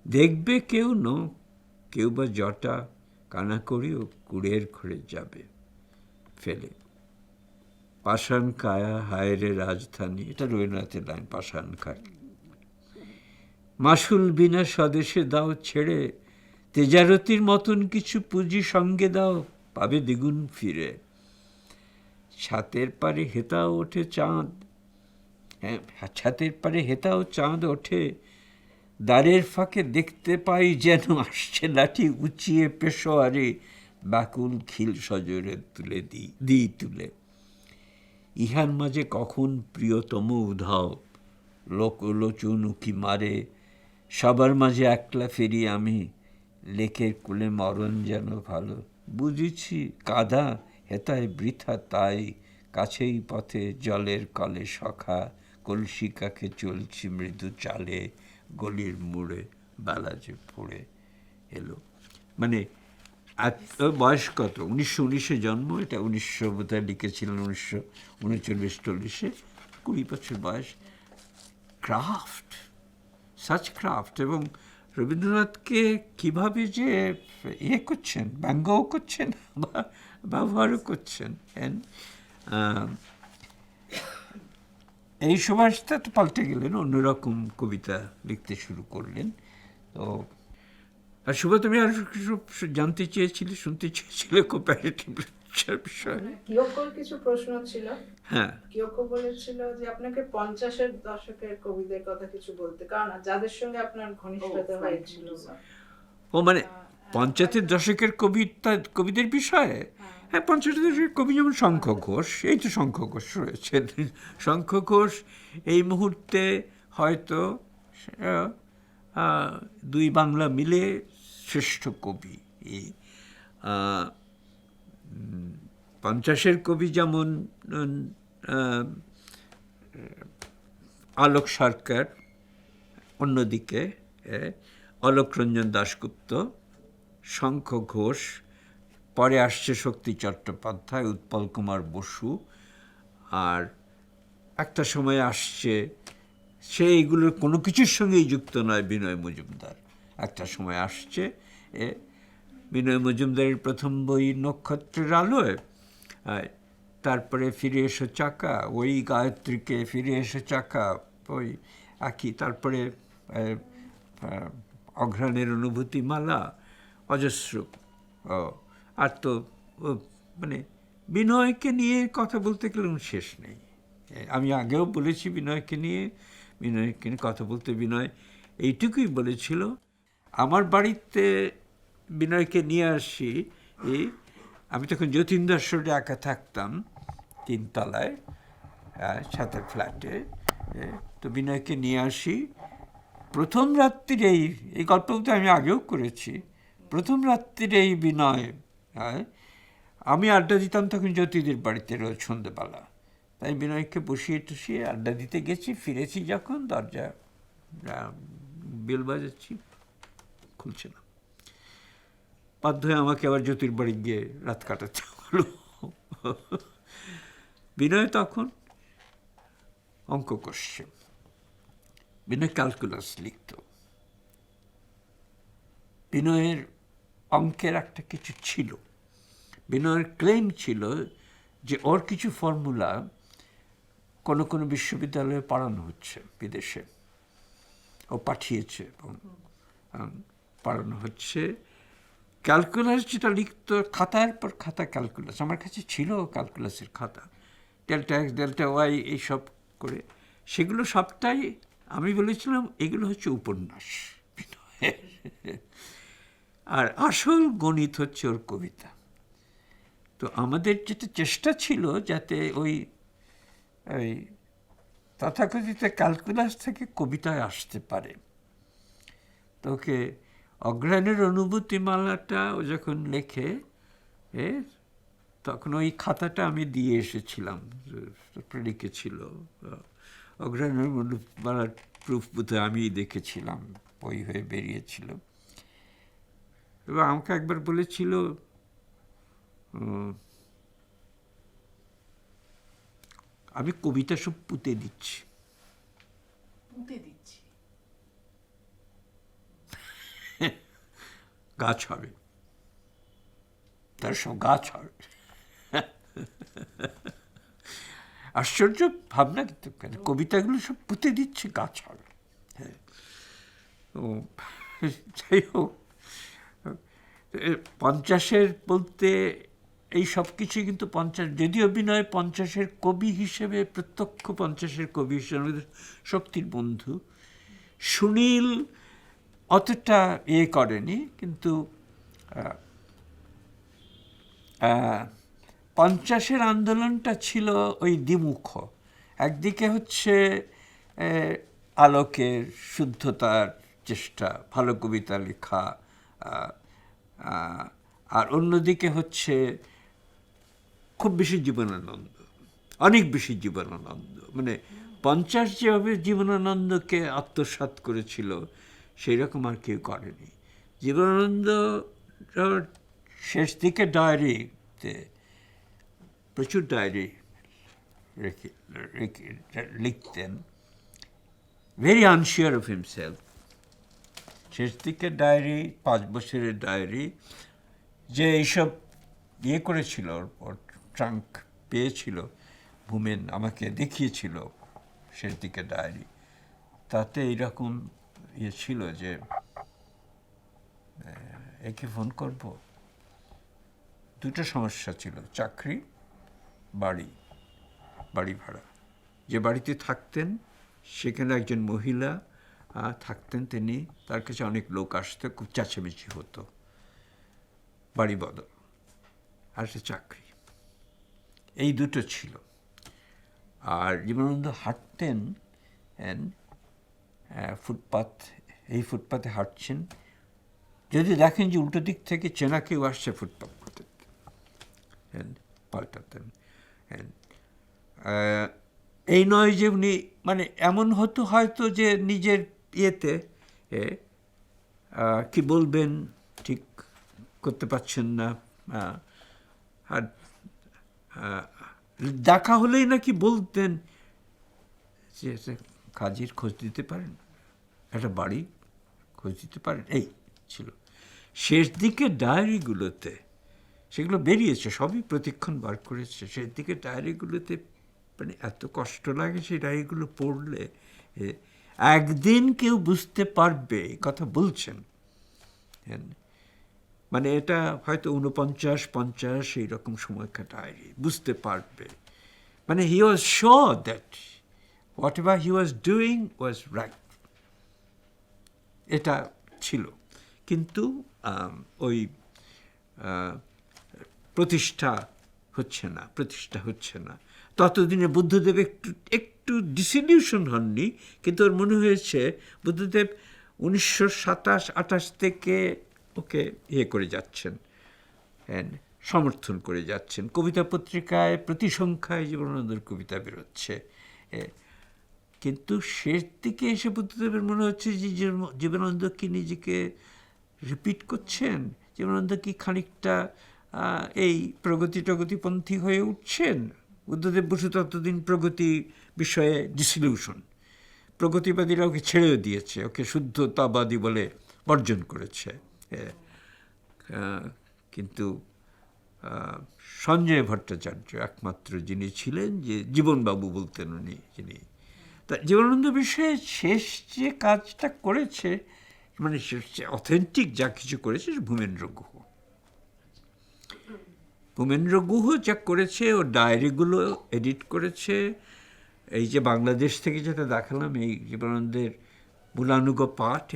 দেখবে কেউ কেউ বা জটা কানা করিও কুড়ের ঘরে যাবে ফেলে, পাষাণ কায়া হায়রে রাজধানী, এটা রবীন্দ্রনাথের লাইন, পাষাণ কায়া, মাসুল বিনা স্বদেশে দাও ছেড়ে, তেজারতির মতন কিছু পুঁজি সঙ্গে দাও, পাবে দ্বিগুণ ফিরে, ছাতের পারে হেতাও ওঠে চাঁদ, হ্যাঁ ছাতের পারে হেতাও চাঁদ ওঠে, দ্বারের ফাঁকে দেখতে পাই যেন আসছে লাঠি উঁচিয়ে পেশোয়ারে, ব্যাকুল খিল সজরে তুলে, ইহার মাঝে কখন প্রিয়তম উধাও, লোচন উকি মারে, সবার মাঝে একলা ফেরি আমি, লেকের কুলে মরণ যেন ভালো, বুঝেছি কাঁধা হেতায় বৃথা তাই, কাছেই পথে জলের কলে সখা, কলসি কাকে চলছি মৃদু চালে, গলির মোড়ে বেলা যে পড়ে এলো। মানে এত বয়স কত, 1919 জন্ম, এটা 1900 বোধহয় লিখেছিলেন 1939-40, 20 বছর বয়স। Craft, such craft. এবং রবীন্দ্রনাথকে কীভাবে যে করছেন, ব্যঙ্গও করছেন বা ব্যবহারও করছেন। এই সুভাষদা তো পাল্টে গেলেন, অন্যরকম কবিতা লিখতে শুরু করলেন। তো আর শুভ, তুমি আর কিছু জানতে চেয়েছিলে, শুনতে চেয়েছিলে কোঅপারেটিভ বিষয়ে? কিয়কোর কিছু প্রশ্ন ছিল। হ্যাঁ, কিয়কো বলেছিল যে আপনাকে 50-এর দশকের কবিদের কথা কিছু বলতে, কারণ যাদের সঙ্গে আপনার ঘনিষ্ঠতা হয়েছিল। ও মানে পঞ্চাশের দশকের কবিদের বিষয়ে, হ্যাঁ, পঞ্চাশের দশকের কবি যেমন শঙ্খ ঘোষ, এই তো শঙ্খ ঘোষ রয়েছেন। শঙ্খ ঘোষ এই মুহূর্তে হয়তো দুই বাংলা মিলে শ্রেষ্ঠ কবি। পঞ্চাশের কবি যেমন আলোক সরকার, অন্যদিকে অলোকরঞ্জন দাশগুপ্ত, শঙ্খ ঘোষ, পরে আসছে শক্তি চট্টোপাধ্যায়, উৎপল কুমার বসু, আর একটা সময় আসছে, সে এইগুলোর কোনো কিছুর সঙ্গেই যুক্ত নয়, বিনয় মজুমদার। একটা সময় আসছে বিনয় মজুমদারের প্রথম বই নক্ষত্রের আলোয়, তারপরে ফিরে এসো চাকা, ওই গায়ত্রীকে, ফিরে এসো চাকা, ওই একই, তারপরে অঘ্রাণের অনুভূতি মালা, অজস্র। আর তো মানে বিনয়কে নিয়ে কথা বলতে গেলে শেষ নেই। আমি আগেও বলেছি বিনয়কে নিয়ে কথা বলতে, বিনয় এইটুকুই বলেছিল, আমার বাড়িতে বিনয়কে নিয়ে আসি, আমি তখন যতীন্দ্রশ্বরে একা থাকতাম, 3 তলায় ছাতের ফ্ল্যাটে। তো বিনয়কে নিয়ে আসি, প্রথম রাত্রিরেই, এই গল্পটা আমি আগেও করেছি, প্রথম রাত্রিরেই বিনয়, আমি আড্ডা দিতাম তখন জ্যোতিদের বাড়িতে রোজ সন্ধ্যেবেলা, তাই বিনয়কে বসিয়ে টসিয়ে আড্ডা দিতে গেছি, ফিরেছি যখন দরজা বেল বাজাচ্ছি, খুলছে না, বাধ্য হয়ে আমাকে আবার জ্যোতির বাড়ি গিয়ে রাত কাটাতে হলো। বিনয় তখন অঙ্ক কষছে, বিনয় ক্যালকুলাস লিখত। বিনয়ের অঙ্কের একটা কিছু ছিল, বিনয়ের ক্লেম ছিল যে ওর কিছু ফর্মুলা কোনো কোনো বিশ্ববিদ্যালয়ে পড়ানো হচ্ছে বিদেশে, ও পাঠিয়েছে এবং পড়ানো হচ্ছে। ক্যালকুলাস যেটা লিখত, খাতার পর খাতা ক্যালকুলাস, আমার কাছে ছিল ক্যালকুলাসের খাতা, ডেল্টা এক্স ডেল্টা ওয়াই এইসব করে, সেগুলো সবটাই আমি বলেছিলাম এগুলো হচ্ছে উপন্যাস, আর আসল গণিত হচ্ছে ওর কবিতা। তো আমাদের যেটা চেষ্টা ছিল যাতে ওই তথাকথিত ক্যালকুলাস থেকে কবিতায় আসতে পারে। তো ওকে অঘ্রাণের অনুভূতিমালাটা ও যখন লেখে, তখন ওই খাতাটা আমি দিয়ে এসেছিলাম, লিখেছিল। অঘ্রাণের অনুভূতিমালার প্রুফ বোধহয় আমি দেখেছিলাম, বই হয়ে বেরিয়েছিল। এবং আমাকে একবার বলেছিল, আমি কবিতা সব পুঁতে দিচ্ছি। গাছ হবে, তার সব গাছ হবে। আশ্চর্য ভাবনা, কিন্তু কবিতাগুলো সব পুঁতে দিচ্ছে, গাছ হবে। হ্যাঁ, তো যাই হোক, 50-এর বলতে এই সব কিছুই কিন্তু 50, যদিও বিনয় 50-এর কবি হিসেবে, প্রত্যক্ষ 50-এর কবি হিসেবে শক্তির বন্ধু। সুনীল অতটা করেনি, কিন্তু 50-এর আন্দোলনটা ছিল ওই দ্বিমুখ। একদিকে হচ্ছে আলোকের শুদ্ধতার চেষ্টা, ভালো কবিতা লেখা, আর অন্যদিকে হচ্ছে খুব বেশি জীবনানন্দ, অনেক বেশি জীবনানন্দ। মানে 50 যেভাবে জীবনানন্দকে আত্মসাৎ করেছিল, সেই রকম আর কেউ করেনি। জীবনানন্দ শেষ দিকে ডায়েরিতে প্রচুর ডায়েরি লিখতেন, ভেরি আনশিওর অফ হিমসেলফ। শেষ দিকে ডায়েরি, 5 বছরের ডায়েরি, যে এইসব করেছিল, ওর ট্রাঙ্ক পেয়েছিল, ভূমেন আমাকে দেখিয়েছিল শেষ দিকে ডায়েরি, তাতে এইরকম ছিল যে একে ফোন করব। 2টা সমস্যা ছিল, চাকরি, বাড়ি ভাড়া। যে বাড়িতে থাকতেন সেখানে একজন মহিলা থাকতেন, তার কাছে অনেক লোক আসতো, খুব চেঁচামেচি হতো। বাড়ি বদল আর একটা চাকরি, এই দুটো ছিল। আর জীবনানন্দ হাঁটতেন ফুটপাথ, এই ফুটপাথে হাঁটছেন, যদি দেখেন যে উল্টো দিক থেকে চেনা কেউ আসছে ফুটপাথ পাল্টাতেন। এই নয় যে উনি মানে এমন হতো হয়তো যে নিজের ইয়েতে কি বলবেন ঠিক করতে পারছেন না, আর দেখা হলেই নাকি বলতেন যে কাজের খোঁজ দিতে পারেন, একটা বাড়ি খোঁজ দিতে পারেন, এই ছিল। শেষ দিকে ডায়েরিগুলোতে সেগুলো বেরিয়েছে, সবই প্রতিক্ষণ বার করেছে, শেষ দিকে ডায়েরিগুলোতে মানে এত কষ্ট লাগে সেই ডায়েরিগুলো পড়লে, একদিন কেউ বুঝতে পারবে কথা বলছেন, মানে এটা হয়তো 49-50 এইরকম সময়কার ডায়েরি, বুঝতে পারবে। মানে he was sure that whatever he was doing was right, এটা ছিল। কিন্তু ওই প্রতিষ্ঠা হচ্ছে না। ততদিনে বুদ্ধদেব একটু ডিসিলিউশন হননি, কিন্তু ওর মনে হয়েছে বুদ্ধদেব 1927-28 থেকে ওকে করে যাচ্ছেন, সমর্থন করে যাচ্ছেন। কবিতা পত্রিকায় প্রতি সংখ্যায় জীবনানন্দের কবিতা বেরোচ্ছে, কিন্তু শেষ দিকে এসে বুদ্ধদেবের মনে হচ্ছে যে জীবনানন্দ কি নিজেকে রিপিট করছেন, জীবনানন্দ কি খানিকটা এই প্রগতিপন্থী হয়ে উঠছেন। বুদ্ধদেব বসু ততদিন প্রগতি বিষয়ে ডিসিলিউশন, প্রগতিবাদীরা ওকে ছেড়েও দিয়েছে, ওকে শুদ্ধতাবাদী বলে বর্জন করেছে। কিন্তু সঞ্জয় ভট্টাচার্য একমাত্র যিনি ছিলেন, যে জীবনবাবু বলতেন উনি, যিনি তা জীবনানন্দ বিষয়ে শেষ যে কাজটা করেছে, মানে অথেন্টিক যা কিছু করেছে ভূমেন্দ্র গুহ যা করেছে, ও ডায়েরিগুলো এডিট করেছে। এই যে বাংলাদেশ থেকে যেটা দেখালাম, এই জীবনানন্দের মূলানুগ পাঠ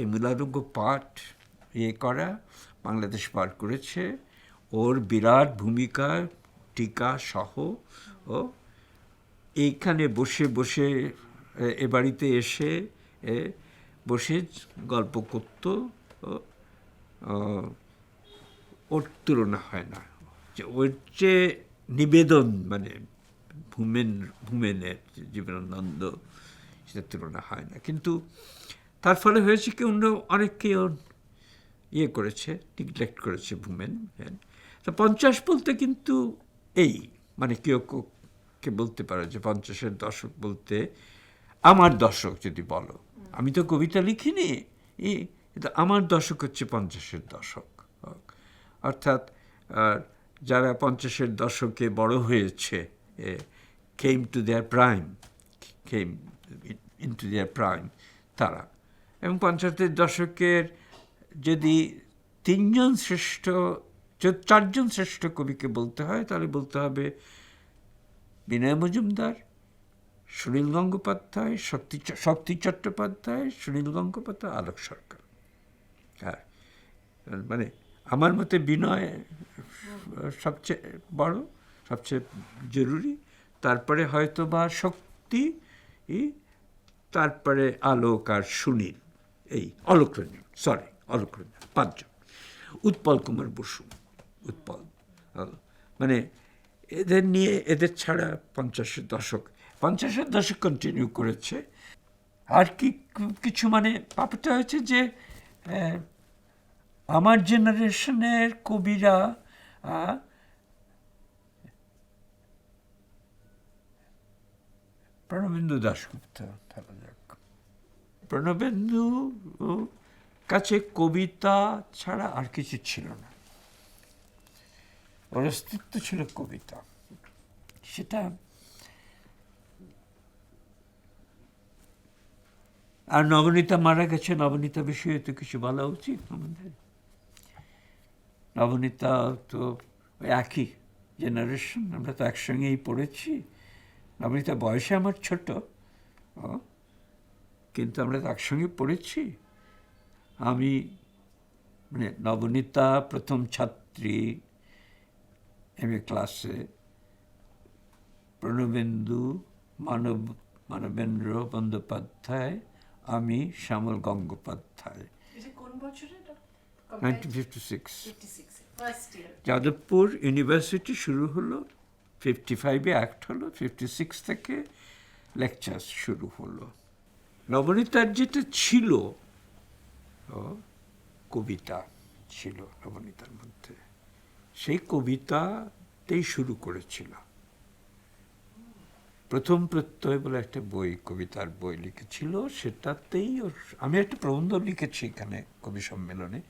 করা, বাংলাদেশ পার করেছে, ওর বিরাট ভূমিকা টিকা সহ। ও এইখানে বসে এ বাড়িতে এসে বসে গল্প করত, ওর তুলনা হয় না। যে ওর যে নিবেদন, মানে ভূমেনের জীবনানন্দ, সেটার তুলনা হয় না। কিন্তু তার ফলে হয়েছে কি, অন্য অনেককে ওর করেছে, নিগলেক্ট করেছে ভূমেন। তো 50 বলতে কিন্তু এই মানে কে বলতে পারো যে 50-এর দশক বলতে আমার দশক যদি বলো, আমি তো কবিতা লিখিনি, আমার দশক হচ্ছে 50-এর দশক। অর্থাৎ যারা 50-এর দশকে বড় হয়েছে, came into their prime, তারা। এবং 50-এর দশকের যদি 4জন শ্রেষ্ঠ কবিকে বলতে হয়, তাহলে বলতে হবে বিনয় মজুমদার, সুনীল গঙ্গোপাধ্যায়, শক্তি চট্টোপাধ্যায়, সুনীল গঙ্গোপাধ্যায়, আলোক সরকার। হ্যাঁ, মানে আমার মতে বিনয় সবচেয়ে বড়, সবচেয়ে জরুরি, তারপরে হয়তো বা শক্তি, তারপরে আলোক আর সুনীল, এই অলোকরঞ্জন, 5জন। উৎপল কুমার বসু, মানে এদের ছাড়া 50-এর দশক কন্টিনিউ করেছে। আর কিছু মানে ব্যাপারটা হয়েছে যে আমার জেনারেশনের কবিরা প্রণবেন্দু দাশগুপ্ত, প্রণবেন্দু কাছে কবিতা ছাড়া আর কিছু ছিল না, ওর অস্তিত্ব ছিল কবিতা। সেটা আর নবনীতা মারা গেছে, নবনীতা বিষয়ে তো কিছু বলা উচিত আমাদের। নবনীতা তো একই জেনারেশন, আমরা তো একসঙ্গেই পড়েছি। নবনীতা বয়সে আমার ছোট, কিন্তু আমরা তো একসঙ্গে পড়েছি। আমি মানে নবনীতা প্রথম ছাত্রী স্ত্রী MA ক্লাসে, প্রণবেন্দু, মানবেন্দ্র বন্দ্যোপাধ্যায়, আমি শ্যামল গঙ্গোপাধ্যায়। এটা কোন বছরে? 1956। 56 ফার্স্ট ইয়ার। যাদবপুর ইউনিভার্সিটি শুরু হলো 55-এ অ্যাক্ট হলো, 56 থেকে লেকচার শুরু হলো। নবনীতার যেটা ছিল, কবিতা ছিল নবনীতার মধ্যে, সেই কবিতাতেই শুরু করেছিল। প্রথম প্রত্যয় বলে একটা বই, কবিতার বই লিখেছিল, সেটাতেই আমি একটা প্রবন্ধ লিখেছি এখানে কবি সম্মেলনে,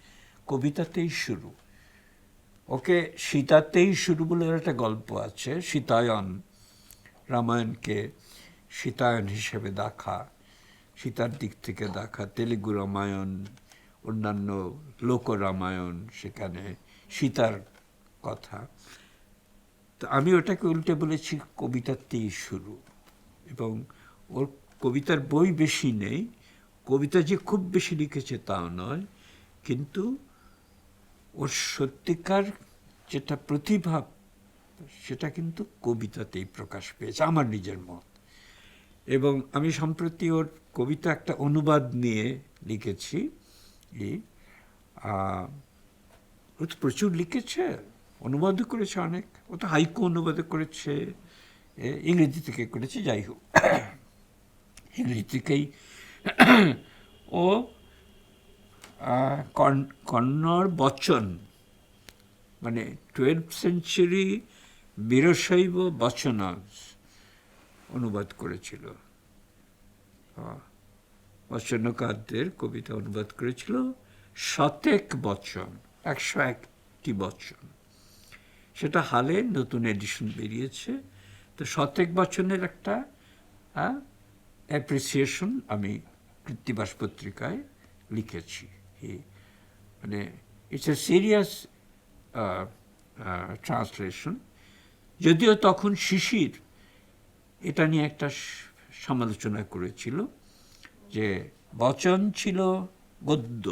কবিতাতেই শুরু। ওকে সীতাতেই শুরু বলে একটা গল্প আছে, সীতায়ন, রামায়ণকে সীতায়ন হিসেবে দেখা, সীতার দিক থেকে দেখা, তেলুগু রামায়ণ, অন্যান্য লোক রামায়ণ, সেখানে সীতার কথা। তো আমি ওটাকে উল্টে বলেছি কবিতাতেই শুরু। এবং ওর কবিতার বই বেশি নেই, কবিতা যে খুব বেশি লিখেছে তাও নয়, কিন্তু ওর সত্যিকার যেটা প্রতিভা সেটা কিন্তু কবিতাতেই প্রকাশ পেয়েছে, আমার নিজের মত। এবং আমি সম্প্রতি ওর কবিতা একটা অনুবাদ নিয়ে লিখেছি। ও তো প্রচুর লিখেছে, অনুবাদও করেছে অনেক। ও তো হাইকু অনুবাদ করেছে, ইংরেজি থেকে করেছে, যাই হোক ইংরেজি থেকেই। ও কন্নড় বচন, মানে 12th সেঞ্চুরি বীরশৈব বচনাজ অনুবাদ করেছিল। বচনকারদের কবিতা অনুবাদ করেছিল, শতেক বচন, 101টি বচন। সেটা হালে নতুন এডিশন বেরিয়েছে। তো শতেক বচনের একটা অ্যাপ্রিসিয়েশন আমি কৃত্তিবাস পত্রিকায় লিখেছি। মানে ইটস এ সিরিয়াস ট্রান্সলেশন। যদিও তখন শিশির এটা নিয়ে একটা সমালোচনা করেছিল যে বচন ছিল গদ্য,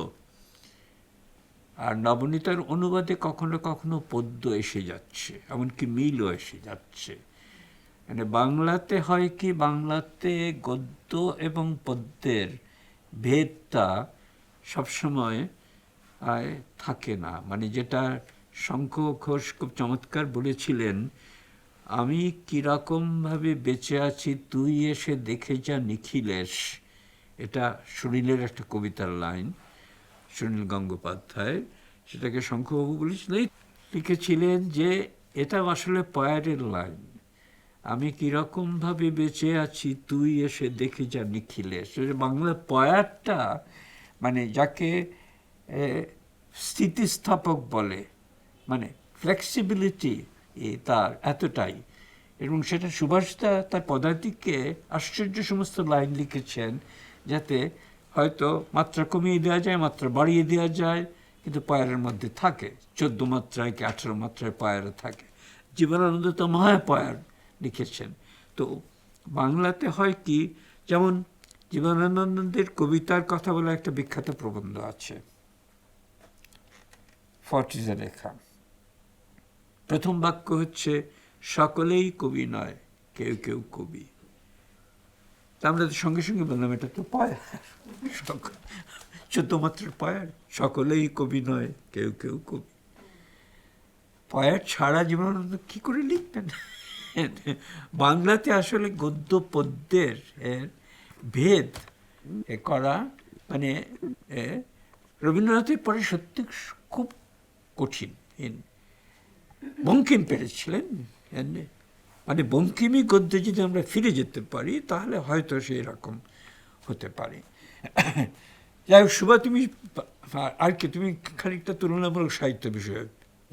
আর নবনীতার অনুবাদে কখনো কখনো পদ্য এসে যাচ্ছে, এমনকি মিলও এসে যাচ্ছে। মানে বাংলাতে হয় কি, বাংলাতে গদ্য এবং পদ্যের ভেদটা সবসময় থাকে না। মানে যেটা শঙ্খ ঘোষ খুব চমৎকার বলেছিলেন, আমি কিরকমভাবে বেঁচে আছি তুই এসে দেখে যা নিখিলেশ, এটা সুনীলের একটা কবিতার লাইন, সুনীল গঙ্গোপাধ্যায়। সেটাকে শঙ্খবাবু বলেছিলেন, লিখেছিলেন যে এটা আসলে পয়ারের লাইন, আমি কিরকমভাবে বেঁচে আছি তুই এসে দেখে যা নিখিলেশ। বাংলা পয়ারটা মানে যাকে স্থিতিস্থাপক বলে, মানে ফ্লেক্সিবিলিটি তার এতটাই। এবং সেটা সুভাষদা তার পদাতিকে আশ্চর্য সমস্ত লাইন লিখেছেন, যাতে হয়তো মাত্রা কমিয়ে দেওয়া যায়, মাত্রা বাড়িয়ে দেওয়া যায়, কিন্তু পায়ের মধ্যে থাকে। 14 মাত্রায় কি 18 মাত্রায় পায়ের থাকে। জীবনানন্দ তো মহাপায়ার লিখেছেন। তো বাংলাতে হয় কি, যেমন জীবনানন্দের কবিতার কথা বলে একটা বিখ্যাত প্রবন্ধ আছে, ফর্টিজে লেখা। প্রথম বাক্য হচ্ছে, সকলেই কবি নয়, কেউ কেউ কবি। তা আমরা সঙ্গে সঙ্গে বললাম এটা তো পায়ার, 14 মাত্রার পায়ার, সকলেই কবি নয়, কেউ কেউ কবি। পায়ার ছাড়া জীবনানন্দ কি করে লিখতেন? বাংলাতে আসলে গদ্য পদ্যের ভেদ করা মানে রবীন্দ্রনাথের পরে সত্যি খুব কঠিন। বঙ্কিম পেরেছিলেন, মানে বঙ্কিমই গদ্যে যদি আমরা ফিরে যেতে পারি তাহলে হয়তো সেই রকম হতে পারে। যাই হোক, শুভা, তুমি আর কি, তুমি খানিকটা তুলনামূলক সাহিত্য বিষয়ে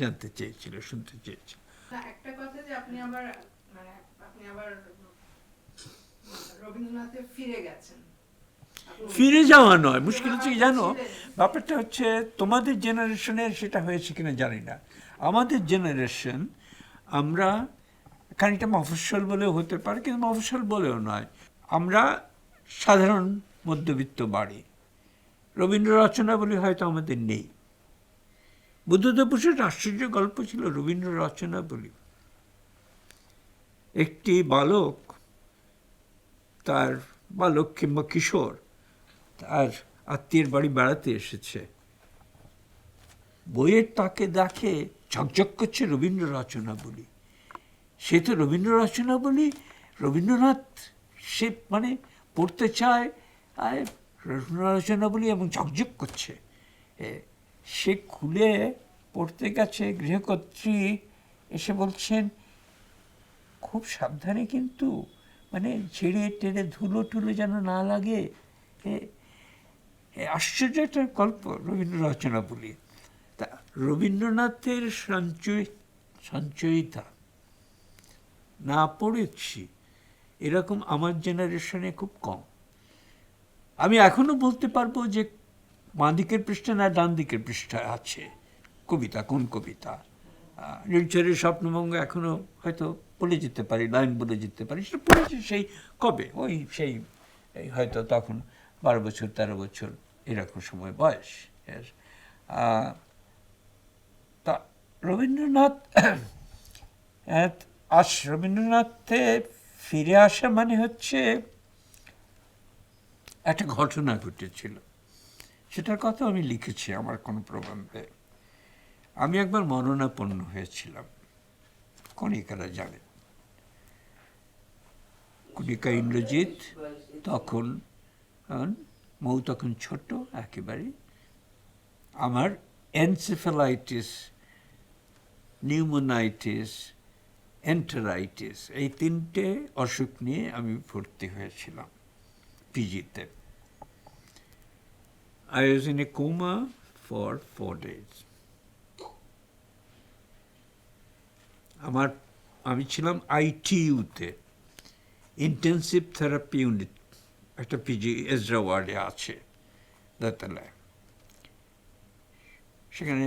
জানতে চেয়েছিলে, শুনতে চেয়েছিলে। একটা কথা যে আপনি আবার রবীন্দ্রনাথে ফিরে গেছেন। ফিরে যাওয়া নয়, মুশকিল হচ্ছে কি জানো, ব্যাপারটা হচ্ছে তোমাদের জেনারেশনের সেটা হয়েছে কিনা জানি না। আমাদের জেনারেশন, আমরা খানিকটা মফস্বল বলেও হতে পারে, কিন্তু মফস্বল বলেও নয়, আমরা সাধারণ মধ্যবিত্ত বাড়ি। রবীন্দ্র রচনা বলে হয়তো আমাদের নেই, বুদ্ধদেব বসুর আশ্চর্য গল্প ছিল রবীন্দ্র রচনা বলি। একটি বালক, তার বালক কিংবা কিশোর তার আত্মীয়ের বাড়ি বেড়াতে এসেছে, বইয়ের তাকে দেখে ঝকঝক করছে রবীন্দ্র রচনা বলি। সে তো রবীন্দ্র রচনা বলি, রবীন্দ্রনাথ সে মানে পড়তে চায়, আর রবীন্দ্র রচনা বলি এবং ঝকঝক করছে। সে খুলে পড়তে গেছে, গৃহকর্ত্রী এসে বলছেন খুব সাবধানে কিন্তু, মানে ছেড়ে টেড়ে ধুলো টুলো যেন না লাগে। আশ্চর্য একটা গল্প রবীন্দ্র রচনা বলি। তা রবীন্দ্রনাথের সঞ্চয়িতা না পড়েছি এরকম আমার জেনারেশনে খুব কম। আমি এখনো বলতে পারবো যে বাঁ দিকের পৃষ্ঠা না ডান দিকের পৃষ্ঠায় আছে কবিতা, কোন কবিতা। নীলচরের স্বপ্নভঙ্গ এখনো হয়তো বলে যেতে পারি, লাইন বলে যেতে পারি। সেটা পড়েছি সেই কবে, ওই সেই হয়তো তখন 12 বছর 13 বছর এরকম সময় বয়স। তা রবীন্দ্রনাথে ফিরে আসা মানে হচ্ছে একটা ঘটনা ঘটেছিল, সেটার কথা আমি লিখেছি আমার কোনো প্রবন্ধে। আমি একবার মরণাপন্ন হয়েছিলাম, কণিকারা জানে। কণিকা ইন্দ্রজিৎ তখন, মৌ তখন ছোট একেবারে। আমার এনসেফালাইটিস, নিউমোনাইটিস, এন্টারাইটিস, এই 3টে অসুখ নিয়ে আমি ভর্তি হয়েছিলাম পিজিতে। I was in a coma for 4 days. আমি ছিলাম ITU-তে, ইন্টেন্সিভ থেরাপি ইউনিট, একটা পিজি এজরা ওয়ার্ডে আছে দোতলায়। সেখানে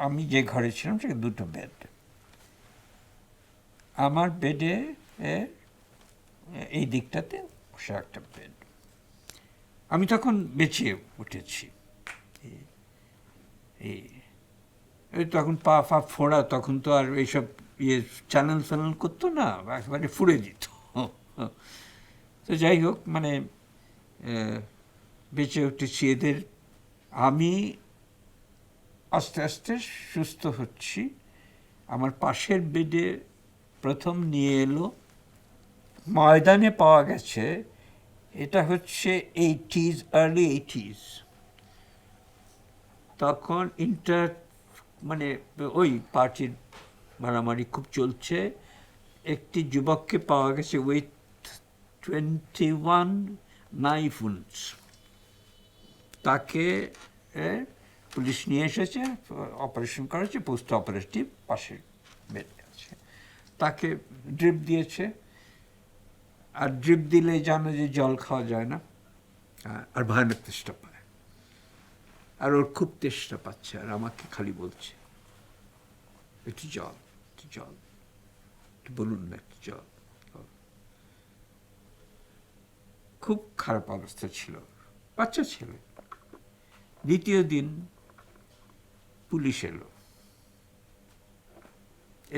আমি যে ঘরে ছিলাম সেখানে 2টো বেড। আমার বেডে এই দিকটাতে সে একটা বেড। আমি তখন বেঁচে উঠেছি। এই তখন পা ফা ফোড়া, তখন তো আর এইসব চ্যানেল ফ্যানেল করতো না, একেবারে ফুড়ে দিত। তো যাই হোক, মানে বেঁচে উঠেছি এদের। আমি আস্তে আস্তে সুস্থ হচ্ছি। আমার পাশের বেডে প্রথম নিয়ে এলো, ময়দানে পাওয়া গেছে, এটা হচ্ছে 80s, early 80s। তখন মানে ওই পার্টির মারামারি খুব চলছে। একটি যুবককে পাওয়া গেছে উইথ 21 নাইফ উন্ডস। তাকে পুলিশ নিয়ে এসেছে, অপারেশন করেছে, পোস্ট অপারেটিভ, পাশের বেডে আছে। তাকে ড্রিপ দিয়েছে, আর ড্রিপ দিলে জানো যে জল খাওয়া যায় না, আর ভয়ানক তেষ্টা পায়। আর ওর খুব তেষ্টা পাচ্ছে, আর আমাকে খালি বলছে একটু জল, একটু জল, একটু বলুন না, একটু জল। খুব খারাপ অবস্থা ছিল, বাচ্চা ছেলে। দ্বিতীয় দিন পুলিশ এলো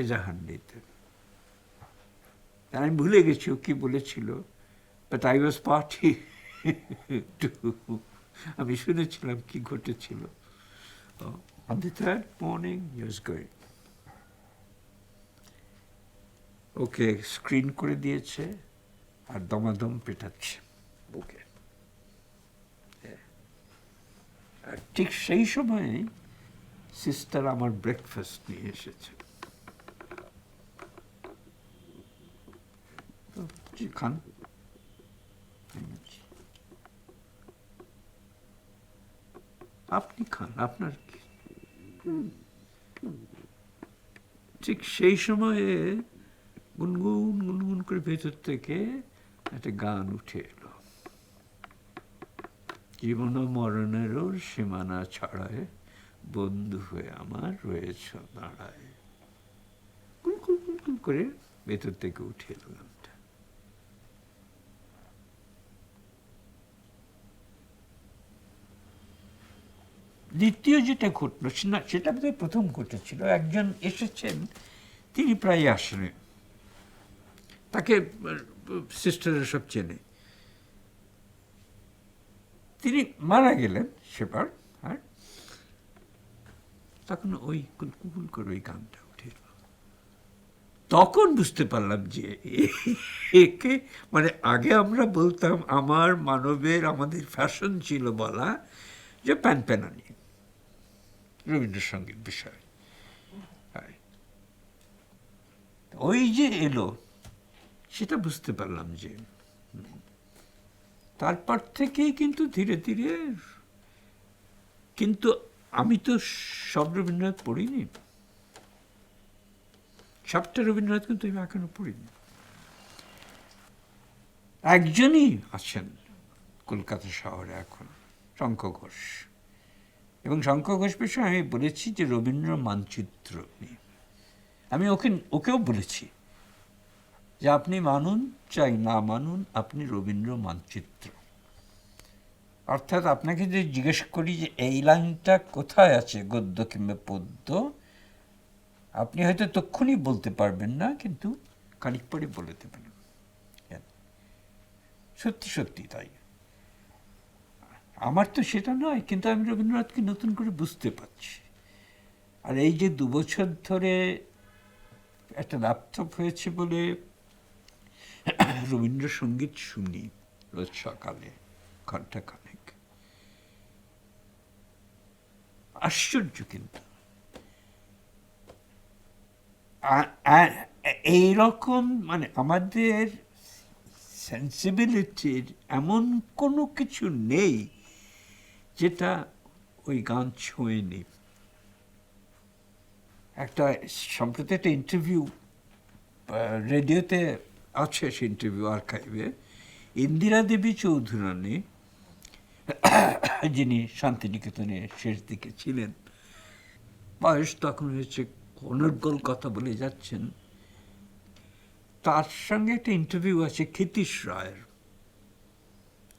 এজাহান্ডিতে। আমি ভুলে গেছি ও কি বলেছিল, but I was party to, আমি শুনেছিলাম কি ঘটেছিল। On the 3rd morning he was going. Okay screen করে দিয়েছে আর দমাদম পেটাচ্ছে বুকে। আর ঠিক সেই সময় সিস্টার আমার ব্রেকফাস্ট নিয়ে এসেছে। খান, আপনি খান, আপনার কি। ঠিক সেই সময়ে গুনগুন গুনগুন করে ভেতর থেকে একটা গান উঠে এলো, জীবন মরণেরও সীমানা ছাড়ায় বন্ধু হয়ে আমার রয়েছ দাঁড়ায়। গুনগুন গুনগুন করে ভেতর থেকে উঠে এলো গানটা। দ্বিতীয় যেটা ঘটলো না, সেটা বোধহয় প্রথম ঘটেছিল। একজন এসেছেন, তিনি প্রায় আসেন, তাকে সিস্টাররা সব চেনে। তিনি মারা গেলেন সেবার, আর তখন ওই কুলকুল করে ওই গানটা উঠে এলো। তখন বুঝতে পারলাম যে একে, মানে আগে আমরা বলতাম, আমার মানবের আমাদের ফ্যাশন ছিল বলা যে প্যানপ্যানানি রবীন্দ্রসঙ্গীত বিষয়। ওই যে এলো, সেটা বুঝতে পারলাম যে তারপর থেকেই কিন্তু ধীরে ধীরে, কিন্তু আমি তো সব রবীন্দ্রনাথ পড়িনি, সবটা রবীন্দ্রনাথ কিন্তু আমি এখনো পড়িনি। একজনই আছেন কলকাতা শহরে এখন, শঙ্খ ঘোষ। এবং শঙ্খ ঘোষ বিষয়ে আমি বলেছি যে রবীন্দ্র মানচিত্র নিয়ে আমি ওকেও বলেছি যে আপনি মানুন চাই না মানুন, আপনি রবীন্দ্র মানচিত্র। অর্থাৎ আপনাকে যদি জিজ্ঞেস করি যে এই লাইনটা কোথায় আছে, গদ্য কিংবা পদ্য, আপনি হয়তো তক্ষুনি বলতে পারবেন না, কিন্তু খানিক পরে বলে দেবেন। সত্যি সত্যি তাই। আমার তো সেটা নয়, কিন্তু আমি রবীন্দ্রনাথকে নতুন করে বুঝতে পারছি। আর এই যে 2 বছর ধরে একটা ল্যাপটপ হয়েছে বলে রবীন্দ্রসঙ্গীত শুনি রোজ সকালে ঘণ্টাখানেক। আশ্চর্য কিন্তু এইরকম, মানে আমাদের সেন্সিবিলিটির এমন কোনো কিছু নেই যেটা ওই গান ছোঁয়নি। একটা সম্প্রতি একটা ইন্টারভিউ রেডিওতে আছে, সে ইন্টারভিউ আর্কাইভে, ইন্দিরা দেবী চৌধুরানী, যিনি শান্তিনিকেতনে শেষ দিকে ছিলেন, বয়স তখন হয়েছে, অনর্গল কথা বলে যাচ্ছেন, তার সঙ্গে একটা ইন্টারভিউ আছে ক্ষিতীশ রায়ের,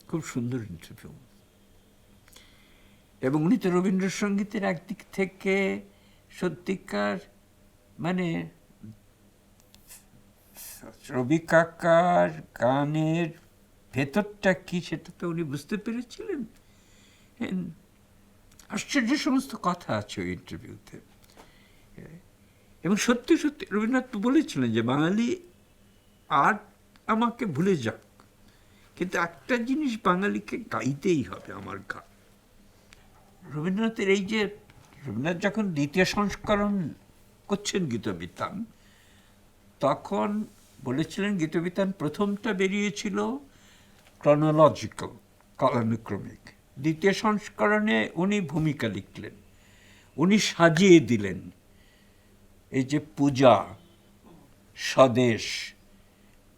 খুব সুন্দর ইন্টারভিউ। এবং উনি তো রবীন্দ্রসঙ্গীতের একদিক থেকে সত্যিকার, মানে রবি কাকার গানের ভেতরটা কি সেটা তো উনি বুঝতে পেরেছিলেন। আশ্চর্য সমস্ত কথা আছে ওই ইন্টারভিউতে। এবং সত্যি সত্যি রবীন্দ্রনাথ বলেছিলেন যে বাঙালি আর আমাকে ভুলে যাক, কিন্তু একটা জিনিস বাঙালিকে গাইতেই হবে, আমার গান। রবীন্দ্রনাথের এই যে, রবীন্দ্রনাথ যখন দ্বিতীয় সংস্করণ করছেন গীতবিতান, তখন বলেছিলেন গীতবিতান প্রথমটা বেরিয়েছিল ক্রনোলজিক্যাল, কালানুক্রমিক। দ্বিতীয় সংস্করণে উনি ভূমিকা লিখলেন, উনি সাজিয়ে দিলেন। এই যে পূজা, স্বদেশ,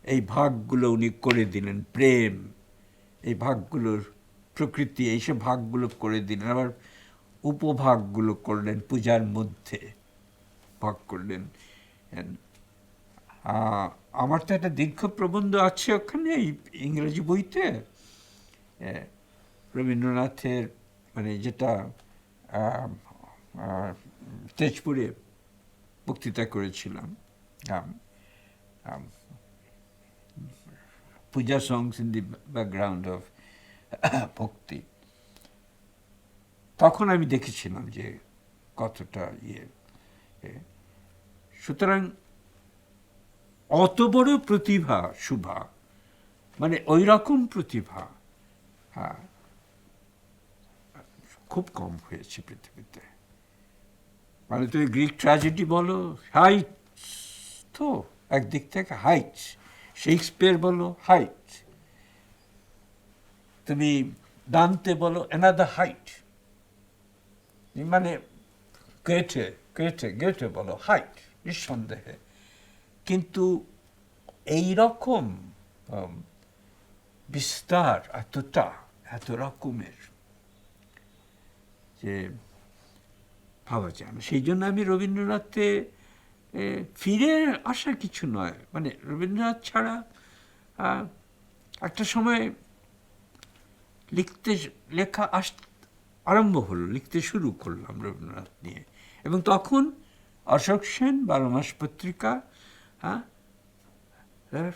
এই ভাগগুলো উনি করে দিলেন, প্রেম, এই ভাগগুলোর প্রকৃতি, এইসব ভাগগুলো করে দিলেন। আবার উপভাগগুলো করলেন, পূজার মধ্যে ভাগ করলেন। আমার তো একটা দীর্ঘ প্রবন্ধ আছে ওখানে ইংরেজি বইতে, রবীন্দ্রনাথের, মানে যেটা তেজপুরে বক্তৃতা করেছিলাম, puja songs in the background of bhakti. তখন আমি দেখেছিলাম যে কতটা সুতরাং অত বড় প্রতিভা শুভা, মানে ওই রকম প্রতিভা, হ্যাঁ, খুব কম হয়েছে পৃথিবীতে। মানে তুমি গ্রিক ট্র্যাজেডি বলো, হাইট তো একদিক থেকে হাইট, শেক্সপিয়ার বলো হাইট, তুমি দান্তে বলো অ্যানাদার হাইট, মানে গেটে বলো হাইট, নিঃসন্দেহে। কিন্তু এই রকম বিস্তার এত রকমের যে ভাবা যায় না। সেই জন্য আমি রবীন্দ্রনাথে ফিরে আসা কিছু নয়, মানে রবীন্দ্রনাথ ছাড়া একটা সময় লেখা আরম্ভ হলো, লিখতে শুরু করলাম রবীন্দ্রনাথ নিয়ে। এবং তখন অশোক সেন 12 মাস পত্রিকা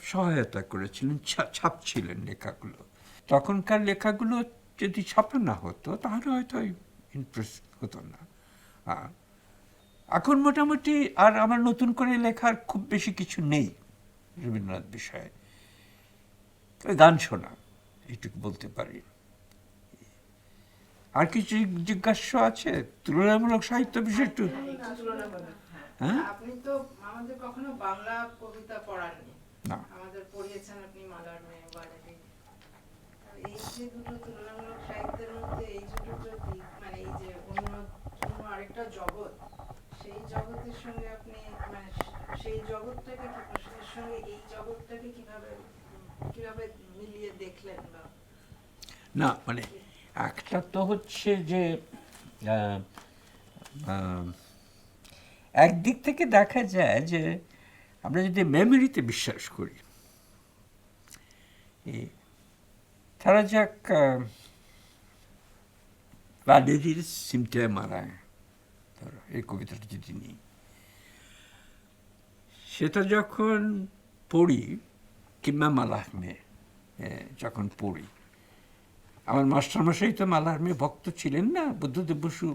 সহায়তা করেছিলেন, ছাপছিলেন লেখাগুলো। তখনকার লেখাগুলো যদি ছাপা না হতো তাহলে হয়তো ইন্টারেস্ট হতো না। এখন মোটামুটি আর আমার নতুন করে লেখার খুব বেশি কিছু নেই রবীন্দ্রনাথ বিষয়ে। গান শোনা, এইটুকু বলতে পারি। আর কিছু জিজ্ঞাস্য আছে তুলনামূলক সাহিত্য বিষয় একটু? হ্যাঁ, আপনি তো আমাদের কখনো বাংলা কবিতা পড়াননি, না, আমাদের পড়িয়েছেন আপনি মালার মেয়ে, বারেলি। এই যে দুটো তুলনামূলক সাহিত্যের মধ্যে এই যে দুটো দিক, মানে এই যে অন্য আরেকটা জগৎ, সেই জগতের সঙ্গে আপনি মানে সেই জগৎটাকে এর সঙ্গে এই জগৎটাকে কিভাবে মিলিয়ে দেখলেন? বা না মানে একটা তো হচ্ছে যে একদিক থেকে দেখা যায় যে আমরা যদি মেমোরিতে বিশ্বাস করি, ধরা যাক বাদেরির সিমটায় মারায়, ধরো এই কবিতাটা যদি নিই, সেটা যখন পড়ি কিংবা মালাহমে যখন পড়ি, আমার মাস্টারমশাই তো মালাহমে ভক্ত ছিলেন না। বুদ্ধদেব বসু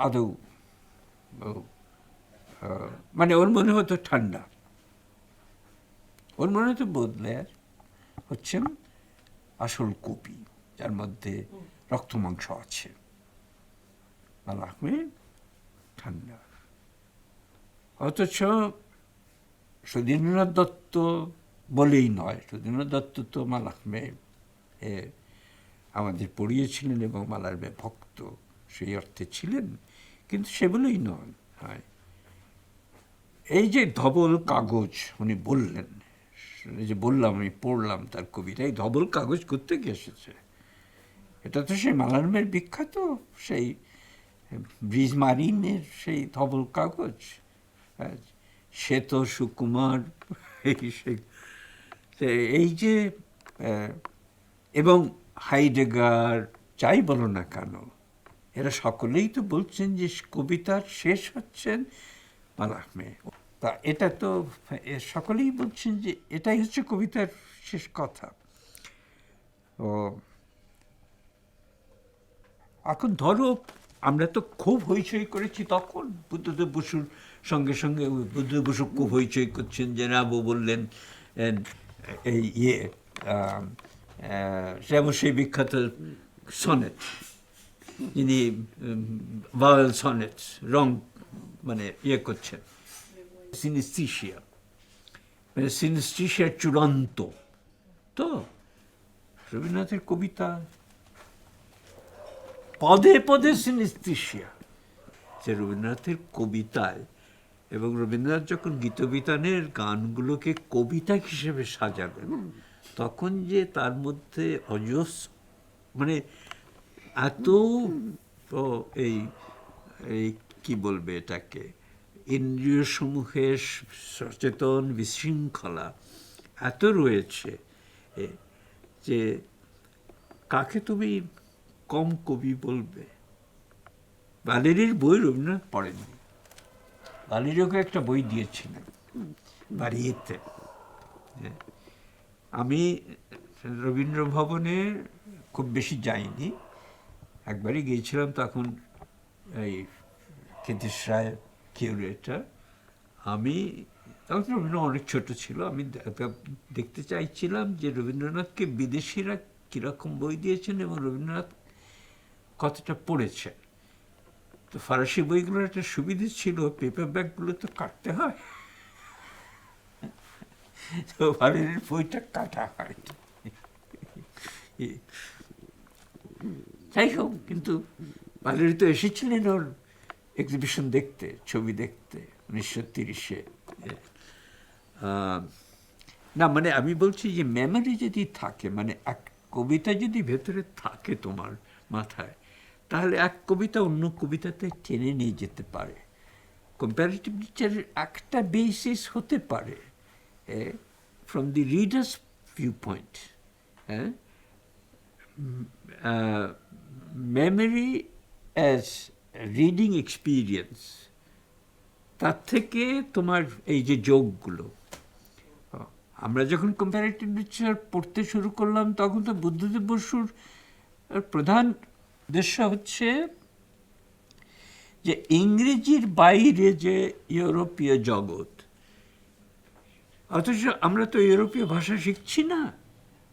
আদৌ মানে ওর মনে হতো ঠান্ডা, ওর মনে হতো বোদলেয়ার হচ্ছেন আসল কবি, যার মধ্যে রক্ত মাংস আছে। মালাহমে ঠান্ডা। অথচ সুধীন্দ্রনাথ দত্ত বলেই নয়, সুধীন্দ্রনাথ দত্ত তো মালাহমে আমাদের পড়িয়েছিলেন এবং মালাহমে ভক্ত সেই অর্থে ছিলেন, কিন্তু সেগুলোই নয়। হয় এই যে ধবল কাগজ উনি বললেন, যে বললাম আমি পড়লাম তার কবিতা, এই ধবল কাগজ করতে গিয়ে এসেছে। এটা তো সেই মালাহমের বিখ্যাত সেই ব্রিজ মারিনের সেই ধবল কাগজ, শ্বেত সুকুমার, এই যে এবং হাইডেগার, যাই বলো না কেন, এরা সকলেই তো বলছেন যে কবিতার শেষ হচ্ছেন মালাহমে। তা এটা তো সকলেই বলছেন যে এটাই হচ্ছে কবিতার শেষ কথা। ও এখন ধরো আমরা তো খুব হইচই করেছি তখন, বুদ্ধদেব বসুর সঙ্গে সঙ্গে বুদ্ধদেব বসু খুব হইচই করছেন যে না, বললেন এই যেমন সেই বিখ্যাত সনেট, যিনি ভাওয়েল সনেট রং মানে করছেন, সিনেস্থেশিয়া, মানে সিনেস্থেশিয়ার চূড়ান্ত। তো রবীন্দ্রনাথের কবিতা পদে পদে সিনেস্থেশিয়া, যে রবীন্দ্রনাথের কবিতায়, এবং রবীন্দ্রনাথ যখন গীতবিতানের গানগুলোকে কবিতা হিসেবে সাজাবেন, তখন যে তার মধ্যে মানে এত এই কি বলবে এটাকে, ইন্দ্রিয় সমূহের সচেতন বিশৃঙ্খলা এত রয়েছে যে কাকে তুমি কম কবি বলবে? বালেরির বই রবীন্দ্রনাথ পড়েননি। বালেরিওকে একটা বই দিয়েছিলেন বাড়িতে। আমি রবীন্দ্র ভবনে খুব বেশি যাইনি, একবারই গিয়েছিলাম, তখন এই কেতেশ রায় কিউরেটার। আমি তখন রবীন্দ্রনাথ অনেক ছোট ছিল, আমি দেখতে চাইছিলাম যে রবীন্দ্রনাথকে বিদেশিরা কীরকম বই দিয়েছেন এবং রবীন্দ্রনাথ কতটা পড়েছেন। তো ফরাসি বইগুলোর একটা সুবিধে ছিল, পেপার ব্যাগগুলো তো কাটতে হয়, তো বালেরির বইটা কাটা হয়। যাই হোক, কিন্তু বালেরি তো এসেছিলেন ওর এক্সিবিশন দেখতে, ছবি দেখতে 1930-এ। না মানে আমি বলছি যে মেমোরি যদি থাকে, মানে এক কবিতা যদি ভেতরে থাকে তোমার মাথায়, তাহলে এক কবিতা অন্য কবিতাতে টেনে নিয়ে যেতে পারে। কম্পারেটিভ লিটারেচারের একটা বেসিস হতে পারে from the readers view point, memory as reading experience, তার থেকে তোমার এই যে যোগগুলো, আমরা যখন কম্প্যারেটিভ লিটারেচার পড়তে শুরু করলাম তখন তো বুদ্ধদেব বসুর প্রধান উদ্দেশ্য হচ্ছে যে ইংরেজির বাইরে যে ইউরোপীয় জগৎ, অথচ আমরা তো ইউরোপীয় ভাষা শিখছি না।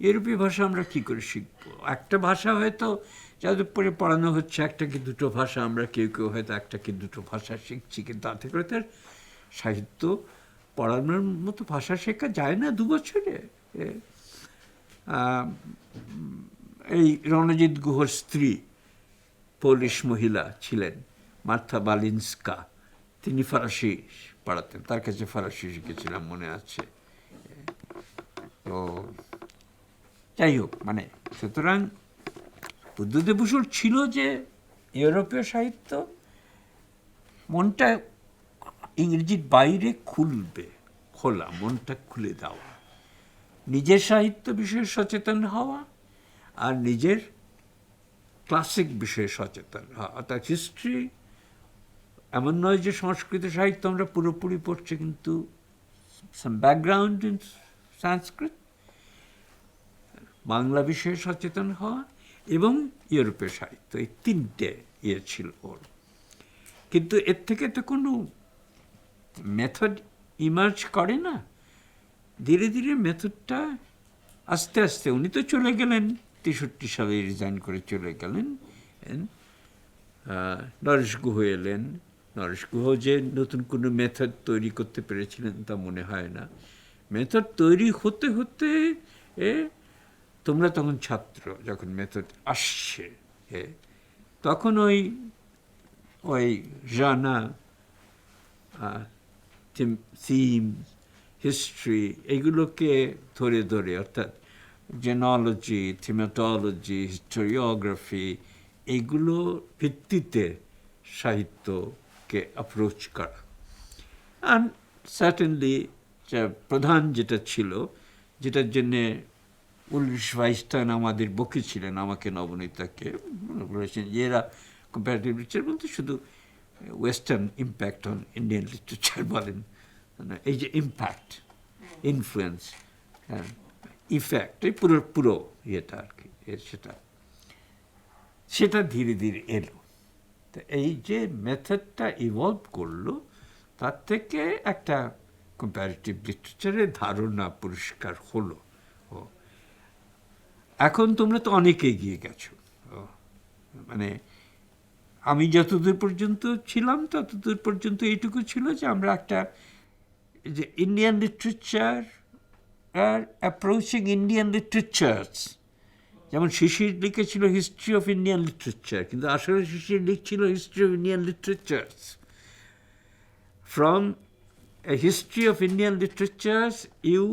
ইউরোপীয় ভাষা আমরা কী করে শিখব? একটা ভাষা হয়তো যাদের পরে পড়ানো হচ্ছে, একটা কি দুটো ভাষা, আমরা কেউ কেউ হয়তো একটা কি দুটো ভাষা শিখছি, কিন্তু তাতে করে তার সাহিত্য পড়ানোর মতো ভাষা শেখা যায় না 2 বছরে। এই রণজিৎ গুহর স্ত্রী পোলিশ মহিলা ছিলেন মার্থা বালিনস্কা, তিনি ফরাসি পড়াতেন, তার কাছে ফরাসি শিখেছিলাম মনে আছে। তো যাই হোক, মানে সুতরাং বুদ্ধদেব বসুর ছিল যে ইউরোপীয় সাহিত্য মনটা ইংরেজির বাইরে খুলবে, খোলা, মনটা খুলে দেওয়া, নিজের সাহিত্য বিষয়ে সচেতন হওয়া আর নিজের ক্লাসিক বিষয়ে সচেতন হওয়া। অর্থাৎ হিস্ট্রি এমন নয় যে সংস্কৃত সাহিত্য আমরা পুরোপুরি পড়ছি, কিন্তু সাম ব্যাকগ্রাউন্ড ইন সংস্কৃত, বাংলা বিষয়ে সচেতন হওয়া এবং ইউরোপীয় সাহিত্য, এই 3টে ইয়ে ছিল ওর। কিন্তু এর থেকে তো কোনো মেথড ইমার্জ করে না। ধীরে ধীরে মেথডটা আস্তে আস্তে, উনি তো চলে গেলেন 63 সালে, রিজাইন করে চলে গেলেন। নরেশ গুহ এলেন। নরেশ গুহ যে নতুন কোনো মেথড তৈরি করতে পেরেছিলেন তা মনে হয় না। মেথড তৈরি হতে হতে তোমরা তখন ছাত্র, যখন মেথড আসছে, তখন ওই জানা থিম, হিস্ট্রি, এগুলোকে ধরে ধরে, অর্থাৎ জেনোলজি, থিমেটোলজি, হিস্টোরিওগ্রাফি, এইগুলো ভিত্তিতে সাহিত্যকে অ্যাপ্রোচ করা। আর সার্টেনলি প্রধান যেটা ছিল, যেটার জন্যে উলরিশ ওয়াইস্টাইন আমাদের বকেছিলেন, আমাকে, নবনীতাকে, বলেছেন যে এরা কম্পারেটিভ লিটারেচার বলতে শুধু western impact on Indian literature বলেন, এই যে ইম্প্যাক্ট, ইনফ্লুয়েন্স, ইফেক্ট, এই পুরো ইয়েটা আর কি, সেটা ধীরে ধীরে এলো। তো এই যে মেথডটা ইভলভ করলো, তার থেকে একটা কম্পারেটিভ লিটারেচারের ধারণা পরিষ্কার হলো। এখন তোমরা তো অনেক এগিয়ে গেছো। মানে আমি যতদূর পর্যন্ত ছিলাম ততদূর পর্যন্ত এইটুকু ছিল যে আমরা একটা যে ইন্ডিয়ান লিটারেচার আর অ্যাপ্রোচিং ইন্ডিয়ান লিটারেচার্স, যেমন শিশির লিখেছিল হিস্ট্রি অফ ইন্ডিয়ান লিটারেচার, কিন্তু আসলে শিশির লিখছিল history of Indian literatures. From a history of Indian literatures you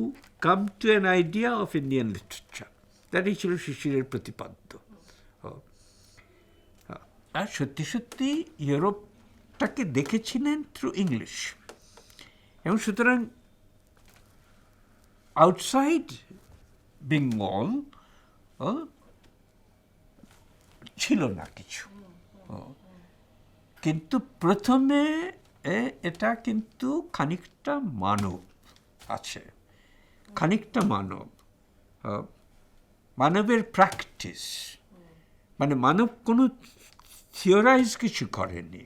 come to an idea of Indian literature, তারই ছিল শিশিরের প্রতিপাদ্য। আর সত্যি সত্যি ইউরোপটাকে দেখেছিলেন থ্রু ইংলিশ, এবং সুতরাং আউটসাইড বেঙ্গল ছিল না কিছু। কিন্তু প্রথমে এটা কিন্তু খানিকটা মানব আছে, খানিকটা মানবের প্র্যাকটিস, মানে মানব কোনো থিওরাইজ কিছু করেনি,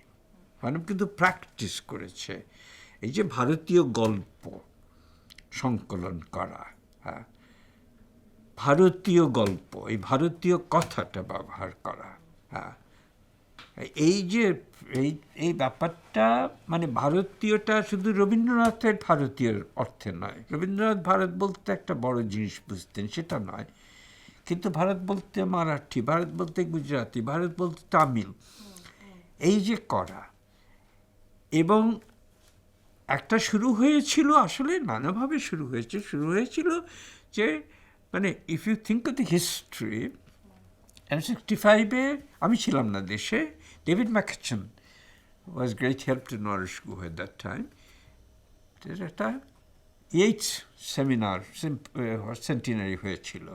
মানব কিন্তু প্র্যাকটিস করেছে। এই যে ভারতীয় গল্প সংকলন করা, ভারতীয় গল্প, এই ভারতীয় কথাটা ব্যবহার করা, এই যে এই ব্যাপারটা, মানে ভারতীয়টা শুধু রবীন্দ্রনাথের ভারতীয় অর্থে নয়। রবীন্দ্রনাথ ভারত বলতে একটা বড় জিনিস বুঝতেন, সেটা নয়, কিন্তু ভারত বলতে মারাঠি, ভারত বলতে গুজরাটি, ভারত বলতে তামিল, এই যে করা। এবং একটা শুরু হয়েছিল, আসলে নানাভাবে শুরু হয়েছিল যে, মানে if you think of the history, 65-এ আমি ছিলাম না দেশে, David McCutchion was great help to Naresh Guha at that time. একটা এইটস সেমিনার সেন্টিনারি হয়েছিল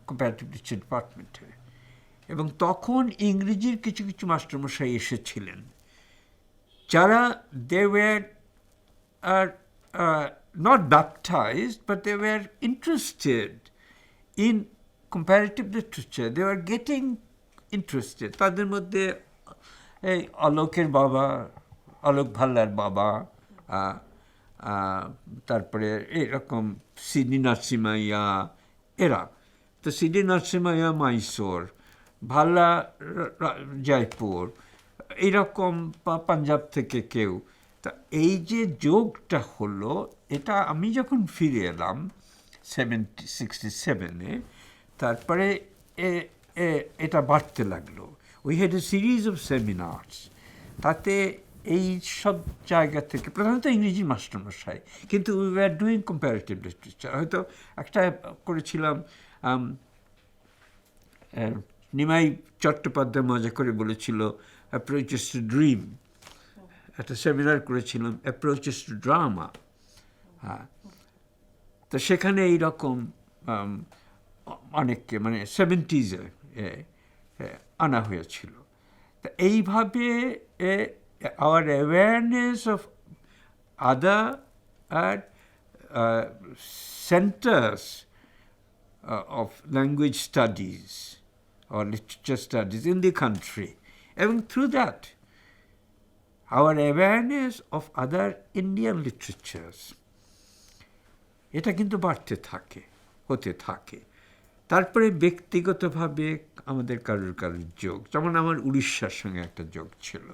কম্পারেটিভ লিটারেচার ডিপার্টমেন্টে, এবং তখন ইংরেজির কিছু কিছু মাস্টারমশাই এসেছিলেন যারা they were not baptized, but they were interested in comparative literature. They were getting interested. তাদের মধ্যে এই অলোকের বাবা, অলোক ভাল্লার বাবা, তারপরে এরকম সিডনি নরসিমাইয়া, এরা তো সিডনি নরসিমাইয়া মাইসোর, ভাল্লা জয়পুর, এইরকম পাঞ্জাব থেকে কেউ। তা এই যে যোগটা হলো, এটা আমি যখন ফিরে এলাম 67-এ, তারপরে এটা বাড়তে লাগলো। We had a series of seminars, তাতে এই সব জায়গা থেকে প্রধানত ইংরেজি মাস্টারমশাই, কিন্তু we were doing comparative literature. হয়তো একটা করেছিলাম, নিমাই চট্টোপাধ্যায় মজা করে বলেছিল অ্যাপ্রোচেস টু ড্রিম, একটা সেমিনার করেছিলাম অ্যাপ্রোচেস টু ড্রামা। হ্যাঁ, তো সেখানে এইরকম অনেককে মানে 70s আনা হয়েছিল। তা এইভাবে our awareness of other centers of language studies or literature studies in the country, and through that our awareness of other Indian literatures, এটা কিন্তু বাড়তে থাকে, হতে থাকে। তারপরে ব্যক্তিগতভাবে আমাদের কারুর যোগ, যেমন আমার উড়িষ্যার সঙ্গে একটা যোগ ছিল,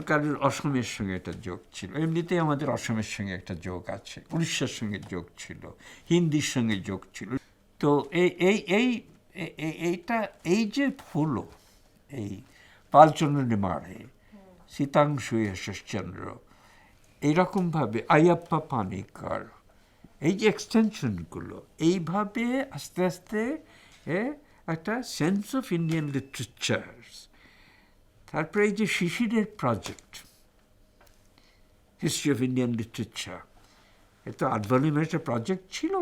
কারুর অসমের সঙ্গে একটা যোগ ছিল। এমনিতেই আমাদের অসমের সঙ্গে একটা যোগ আছে, উড়িষ্যার সঙ্গে যোগ ছিল, হিন্দির সঙ্গে যোগ ছিল। তো এই যে হলো, এই পালচন্দ্র নেমাড়ে, সীতাংশু যশশ্চন্দ্র, এইরকমভাবে আয়াপ্পা পানিকর, এই যে এক্সটেনশনগুলো, এইভাবে আস্তে আস্তে একটা সেন্স অফ ইন্ডিয়ান লিটারেচার। তারপরে এই যে শিশিরের project history of Indian literature, এটা 8 ভলিউমের একটা প্রজেক্ট ছিল।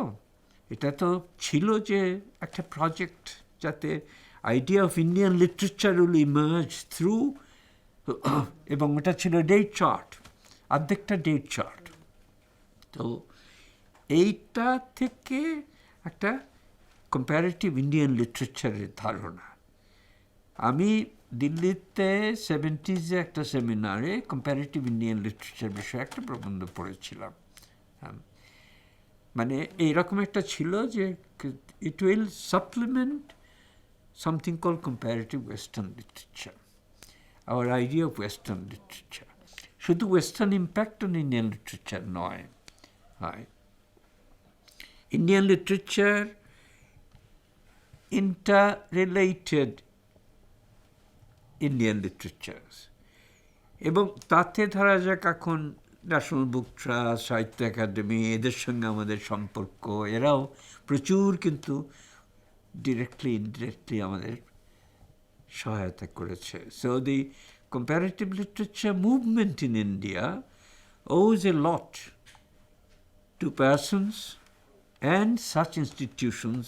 এটা তো ছিল যে একটা প্রজেক্ট যাতে idea of Indian literature will emerge through, এবং এটা ছিল ডেট চার্ট, অর্ধেকটা ডেট চার্ট। তো এইটা থেকে একটা কম্পারেটিভ ইন্ডিয়ান লিটারেচারের ধারণা। আমি দিল্লিতে 70s-এ একটা সেমিনারে কম্পারেটিভ ইন্ডিয়ান লিটারেচার বিষয়ে একটা প্রবন্ধ পড়েছিলাম। মানে এইরকম একটা ছিল যে it will supplement something call comparative western literature, our idea of western literature. শুধু western impact on Indian literature নয়, হয় Indian literature interrelated Indian literatures, এবং তাতে ধরা যাক এখন ন্যাশনাল বুক ট্রাস্ট, সাহিত্য একাডেমি, এদের সঙ্গে আমাদের সম্পর্ক, এরাও প্রচুর কিন্তু ডিরেক্টলি ইনডিরেক্টলি আমাদের সহায়তা করেছে। So the comparative literature movement in India owes a lot to persons and such institutions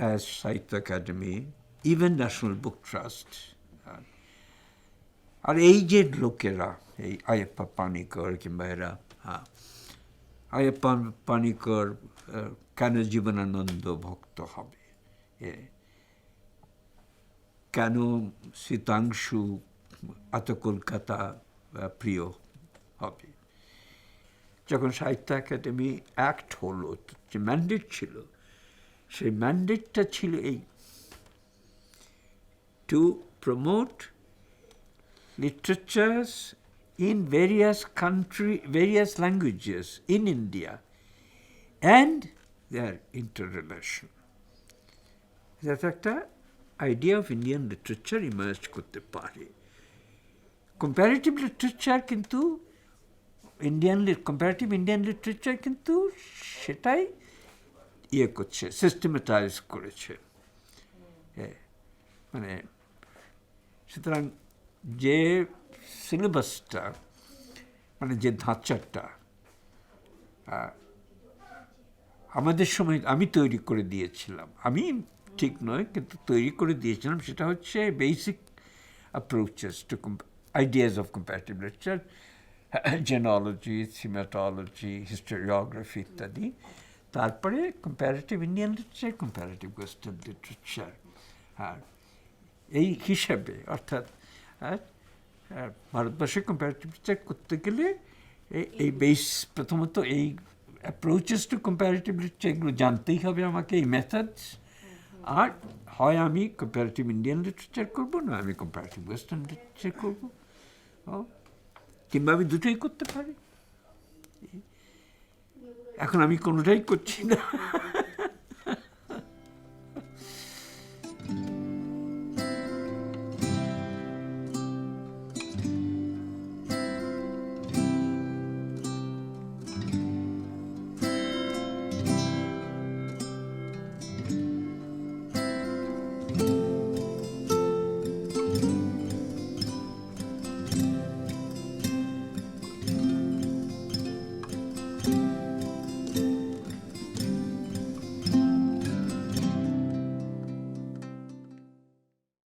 as Sahitya Academy, even National Book Trust. আর এই যে লোকেরা, এই আয়াপ্পা পানিকর কিংবা এরা, আয়াপ্পা পানিকর কেন জীবনানন্দ ভক্ত হবে, কেন সীতাংশু এত কলকাতা প্রিয় হবে। যখন সাহিত্য একাডেমি অ্যাক্ট হলো, যে ম্যান্ডেট ছিল, সেই ম্যান্ডেটটা ছিল এই, to promote literatures in various languages in India and their interrelation. যাতে একটা idea of Indian literature emerge করতে পারে। কম্পারেটিভ লিটারেচার কিন্তু কম্পারেটিভ ইন্ডিয়ান লিটারেচার কিন্তু সেটাই করছে, সিস্টেমেটাইজ করেছে। মানে সুতরাং যে সিলেবাসটা, মানে যে ধাঁচাটা আমাদের সময় আমি তৈরি করে দিয়েছিলাম, আমি ঠিক নয়, কিন্তু তৈরি করে দিয়েছিলাম। সেটা হচ্ছে basic approaches to ideas of comparative literature, genealogy, thematology, historiography ইত্যাদি। তারপরে comparative Indian literature, comparative western literature. আর এই হিসাবে অর্থাৎ ভারতবর্ষে কম্পারেটিভ লিটারেচার করতে গেলে এই বেস, প্রথমত এই অ্যাপ্রোচেস টু কম্পারেটিভ লিটারেচার এগুলো জানতেই হবে আমাকে, এই মেথডস। আর হয় আমি কম্পারেটিভ ইন্ডিয়ান লিটারেচার করবো, না আমি কম্পারেটিভ ওয়েস্টার্ন লিটারেচার করবো, কিংবা আমি দুটোই করতে পারি। এখন আমি কোনোটাই করছি না।